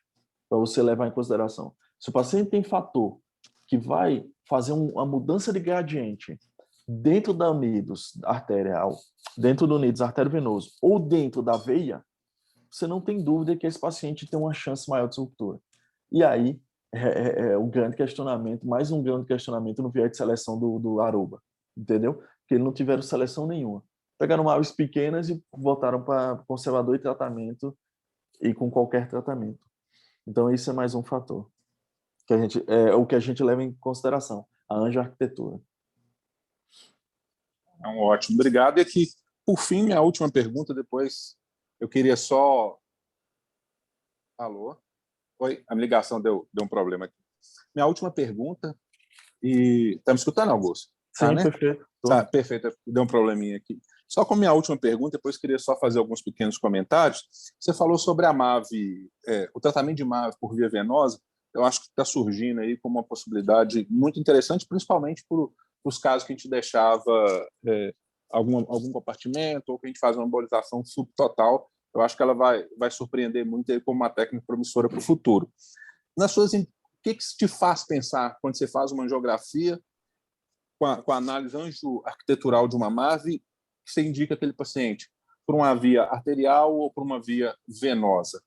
Speaker 3: para você levar em consideração. Se o paciente tem fator que vai fazer uma mudança de gradiente dentro da nidos arterial, dentro do nidos arteriovenoso ou dentro da veia, você não tem dúvida que esse paciente tem uma chance maior de ruptura. E aí um grande questionamento, mais um grande questionamento no viés de seleção do Aruba, entendeu? Porque eles não tiveram seleção nenhuma. Pegaram aves pequenas e voltaram para conservador e tratamento, e com qualquer tratamento. Então, isso é mais um fator que o que a gente leva em consideração, a angioarquitetura.
Speaker 2: Ótimo, obrigado. E aqui, por fim, minha última pergunta, depois eu queria só... Alô? Oi, a ligação deu um problema aqui. Minha última pergunta, e está me escutando, Augusto?
Speaker 3: Sim,
Speaker 2: né?
Speaker 3: perfeito.
Speaker 2: Tá, perfeito, deu um probleminha aqui. Só com minha última pergunta, depois queria só fazer alguns pequenos comentários. Você falou sobre a MAVE, o tratamento de MAVE por via venosa. Eu acho que está surgindo aí como uma possibilidade muito interessante, principalmente para os casos que a gente deixava algum compartimento ou que a gente faz uma embolização subtotal. Eu acho que ela vai surpreender muito aí como uma técnica promissora para o futuro. O que te faz pensar quando você faz uma angiografia com a análise angio-arquitetural de uma MAVE, que você indica aquele paciente por uma via arterial ou por uma via venosa?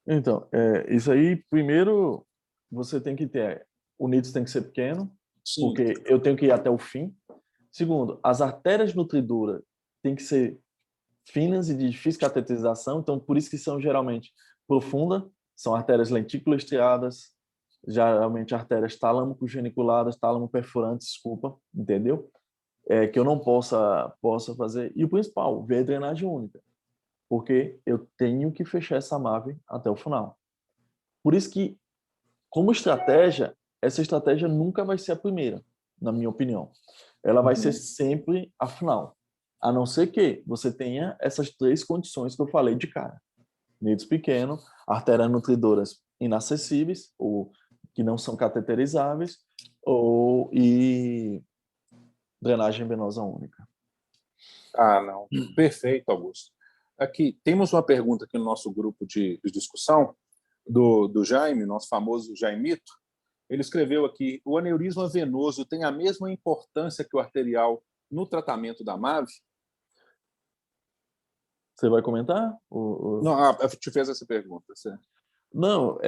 Speaker 3: Então, isso aí, primeiro, você tem que ter... O nidus tem que ser pequeno, sim, porque eu tenho que ir até o fim. Segundo, as artérias nutridoras têm que ser finas e de difícil cateterização, então por isso que são geralmente profundas, são artérias lentículo-estriadas, geralmente artérias tálamo-geniculadas, tálamo-perfurantes, desculpa, entendeu? Que eu não possa fazer. E o principal, ver a drenagem única, porque eu tenho que fechar essa MAVE até o final. Por isso que, como estratégia, essa estratégia nunca vai ser a primeira, na minha opinião. Ela vai ser sempre a final. A não ser que você tenha essas três condições que eu falei de cara. Nidus pequeno, artérias nutridoras inacessíveis, ou que não são cateterizáveis, e drenagem venosa única.
Speaker 2: Não. Perfeito, Augusto. Aqui, temos uma pergunta aqui no nosso grupo de discussão, do Jaime, nosso famoso Jaimito. Ele escreveu aqui: o aneurisma venoso tem a mesma importância que o arterial no tratamento da MAVE?
Speaker 3: Você vai comentar?
Speaker 2: Não, eu te fez essa pergunta. Certo?
Speaker 3: Não,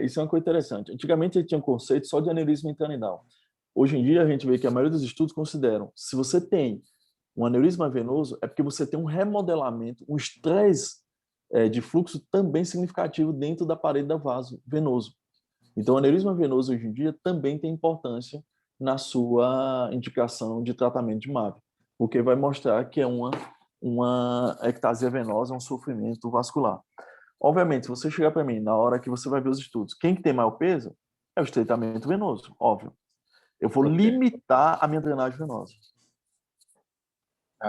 Speaker 3: isso é uma coisa interessante. Antigamente a gente tinha um conceito só de aneurisma intranidal. Hoje em dia a gente vê que a maioria dos estudos consideram, se você tem um aneurisma venoso, é porque você tem um remodelamento, um estresse de fluxo também significativo dentro da parede do vaso venoso. Então, o aneurisma venoso hoje em dia também tem importância na sua indicação de tratamento de MAVE, porque vai mostrar que é uma ectasia venosa, um sofrimento vascular. Obviamente, se você chegar para mim na hora que você vai ver os estudos, quem que tem maior peso é o estreitamento venoso, óbvio. Eu vou limitar a minha drenagem venosa.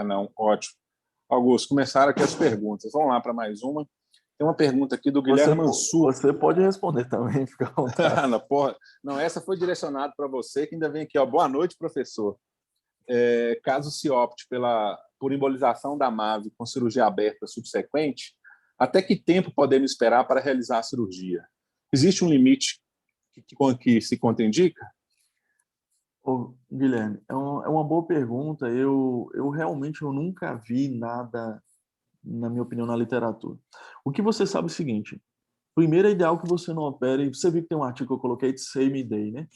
Speaker 2: Não, ótimo. Augusto, começaram aqui as perguntas. Vamos lá para mais uma. Tem uma pergunta aqui do Guilherme Mansur.
Speaker 3: Você pode responder também, fica à vontade.
Speaker 2: Não, essa foi direcionada para você, que ainda vem aqui. Boa noite, professor. Caso se opte por embolização da MAVE com cirurgia aberta subsequente, até que tempo podemos esperar para realizar a cirurgia? Existe um limite que se contraindica?
Speaker 3: Guilherme, é uma boa pergunta. Eu realmente nunca vi nada, na minha opinião, na literatura. O que você sabe é o seguinte: primeiro, é ideal que você não opere. Você viu que tem um artigo que eu coloquei de same day, né?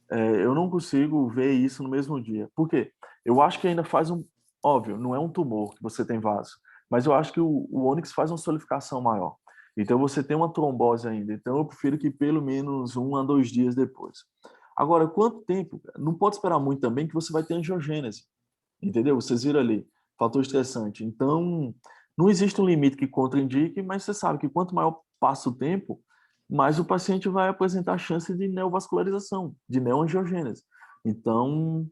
Speaker 3: Eu não consigo ver isso no mesmo dia. Por quê? Eu acho que ainda faz óbvio, não é um tumor que você tem vaso, mas eu acho que o ônix faz uma solidificação maior. Então você tem uma trombose ainda. Então eu prefiro que pelo menos 1 a 2 dias depois. Agora, quanto tempo? Não pode esperar muito também, que você vai ter angiogênese. entendeu? Vocês viram ali, fator estressante. Então, não existe um limite que contraindique, mas você sabe que quanto maior passa o tempo, mais o paciente vai apresentar chance de neovascularização, de neoangiogênese. Então,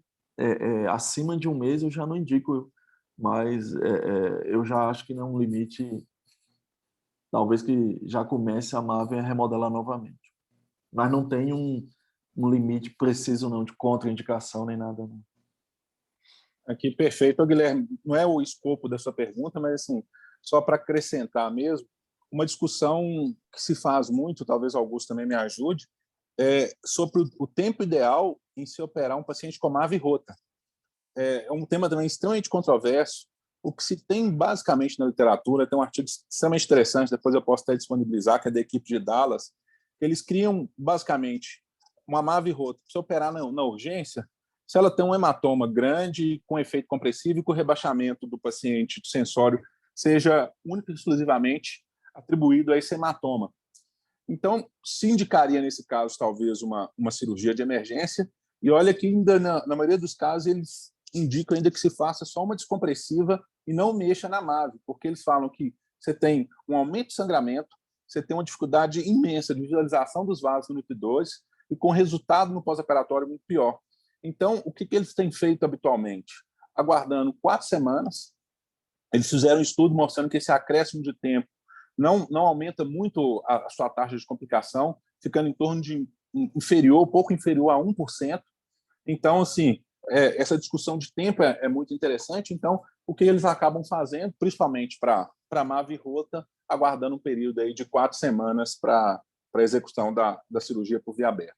Speaker 3: acima de um mês eu já não indico, mas eu já acho que não é um limite, talvez que já comece a MAVE a remodelar novamente. Mas não tem um limite preciso não, de contraindicação nem nada. Não.
Speaker 2: Aqui, perfeito. Guilherme, não é o escopo da sua pergunta, mas assim, só para acrescentar mesmo, uma discussão que se faz muito, talvez Augusto também me ajude, sobre o tempo ideal em se operar um paciente com MAVE rota. É um tema também extremamente controverso. O que se tem basicamente na literatura, tem um artigo extremamente interessante, depois eu posso até disponibilizar, que é da equipe de Dallas. Eles criam basicamente uma MAVE rota. Se operar na urgência, se ela tem um hematoma grande, com efeito compressivo e com o rebaixamento do paciente do sensório seja única e exclusivamente atribuído a esse hematoma. Então, se indicaria, nesse caso, talvez uma cirurgia de emergência, e olha que ainda, na maioria dos casos, eles indicam ainda que se faça só uma descompressiva e não mexa na MAVE, porque eles falam que você tem um aumento de sangramento, você tem uma dificuldade imensa de visualização dos vasos no NUP2 e com resultado no pós-operatório muito pior. Então, o que eles têm feito habitualmente? Aguardando 4 semanas, eles fizeram um estudo mostrando que esse acréscimo de tempo não aumenta muito a sua taxa de complicação, ficando em torno de pouco inferior a 1%. Então, assim, essa discussão de tempo é muito interessante. Então, o que eles acabam fazendo, principalmente para a MAVE rota, aguardando um período aí de 4 semanas para a execução da cirurgia por via aberta.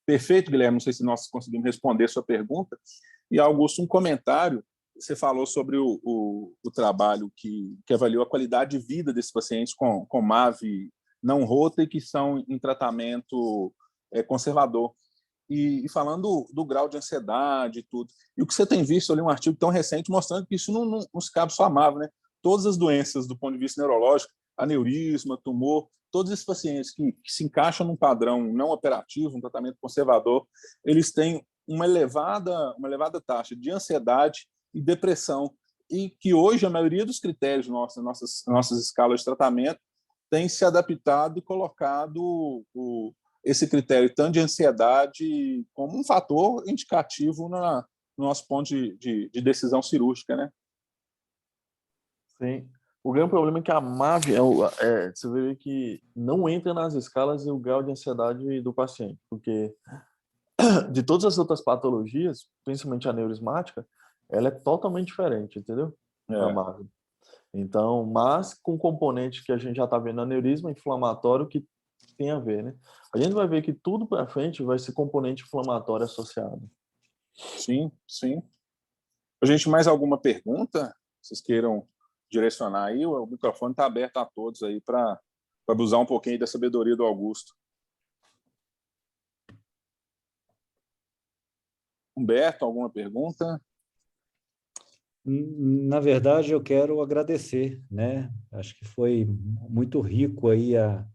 Speaker 2: Perfeito, Guilherme. Não sei se nós conseguimos responder a sua pergunta. E, Augusto, um comentário. Você falou sobre o trabalho que avaliou a qualidade de vida desses pacientes com MAVE não rota e que são em tratamento conservador. E falando do grau de ansiedade e tudo. E o que você tem visto ali, um artigo tão recente mostrando que isso não se cabe só a MAVE, né? Todas as doenças do ponto de vista neurológico, aneurisma, tumor, todos esses pacientes que se encaixam num padrão não operativo, um tratamento conservador, eles têm uma elevada taxa de ansiedade e depressão, e que hoje a maioria dos critérios nossas escalas de tratamento tem se adaptado e colocado esse critério tanto de ansiedade como um fator indicativo no nosso ponto de decisão cirúrgica, né?
Speaker 3: Sim. O grande problema é que a MAVE, você vê que não entra nas escalas e o grau de ansiedade do paciente, porque de todas as outras patologias, principalmente a neurismática, ela é totalmente diferente, entendeu? A MAVE. Então, mas com componente que a gente já está vendo, aneurisma inflamatório, que tem a ver, né? A gente vai ver que tudo para frente vai ser componente inflamatório associado.
Speaker 2: Sim, sim. Gente, mais alguma pergunta? Vocês queiram direcionar aí? O microfone está aberto a todos aí para abusar um pouquinho da sabedoria do Augusto. Humberto, alguma pergunta?
Speaker 1: Na verdade, eu quero agradecer, né? Acho que foi muito rico aí a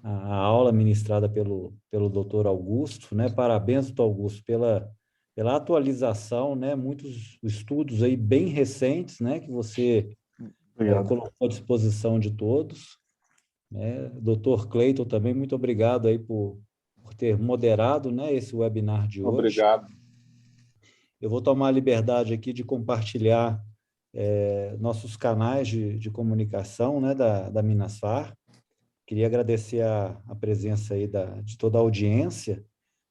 Speaker 1: aula ministrada pelo Dr. Augusto, né? Parabéns, Dr. Augusto, pela atualização, né? Muitos estudos aí bem recentes, né? Que você colocou à disposição de todos, né? Dr. Cleiton também, muito obrigado aí por ter moderado, né? Esse webinar de hoje.
Speaker 2: Obrigado.
Speaker 1: Eu vou tomar a liberdade aqui de compartilhar nossos canais de comunicação, né, da Minasfar. Queria agradecer a presença aí de toda a audiência,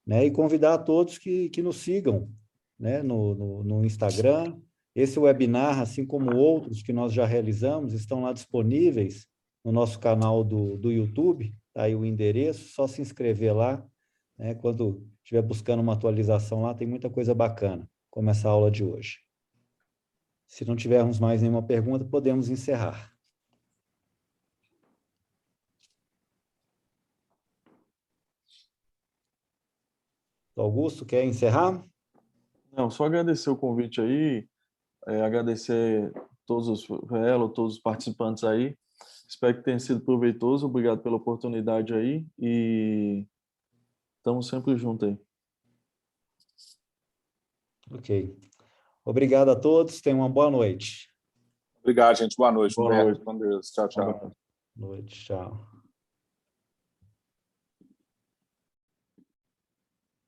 Speaker 1: né, e convidar a todos que nos sigam, né, no Instagram. Esse webinar, assim como outros que nós já realizamos, estão lá disponíveis no nosso canal do YouTube, tá aí o endereço, só se inscrever lá, né, quando estiver buscando uma atualização lá, tem muita coisa bacana, como essa aula de hoje. Se não tivermos mais nenhuma pergunta, podemos encerrar. Augusto, quer encerrar?
Speaker 3: Não, só agradecer o convite aí, agradecer todos os participantes aí. Espero que tenha sido proveitoso. Obrigado pela oportunidade aí e estamos sempre juntos aí.
Speaker 1: Ok. Obrigado a todos, tenham uma boa noite.
Speaker 2: Obrigado, gente. Boa noite.
Speaker 3: Boa
Speaker 2: Humberto.
Speaker 3: noite.
Speaker 2: Com Deus. Tchau, tchau.
Speaker 3: Abraço.
Speaker 1: Boa noite, tchau.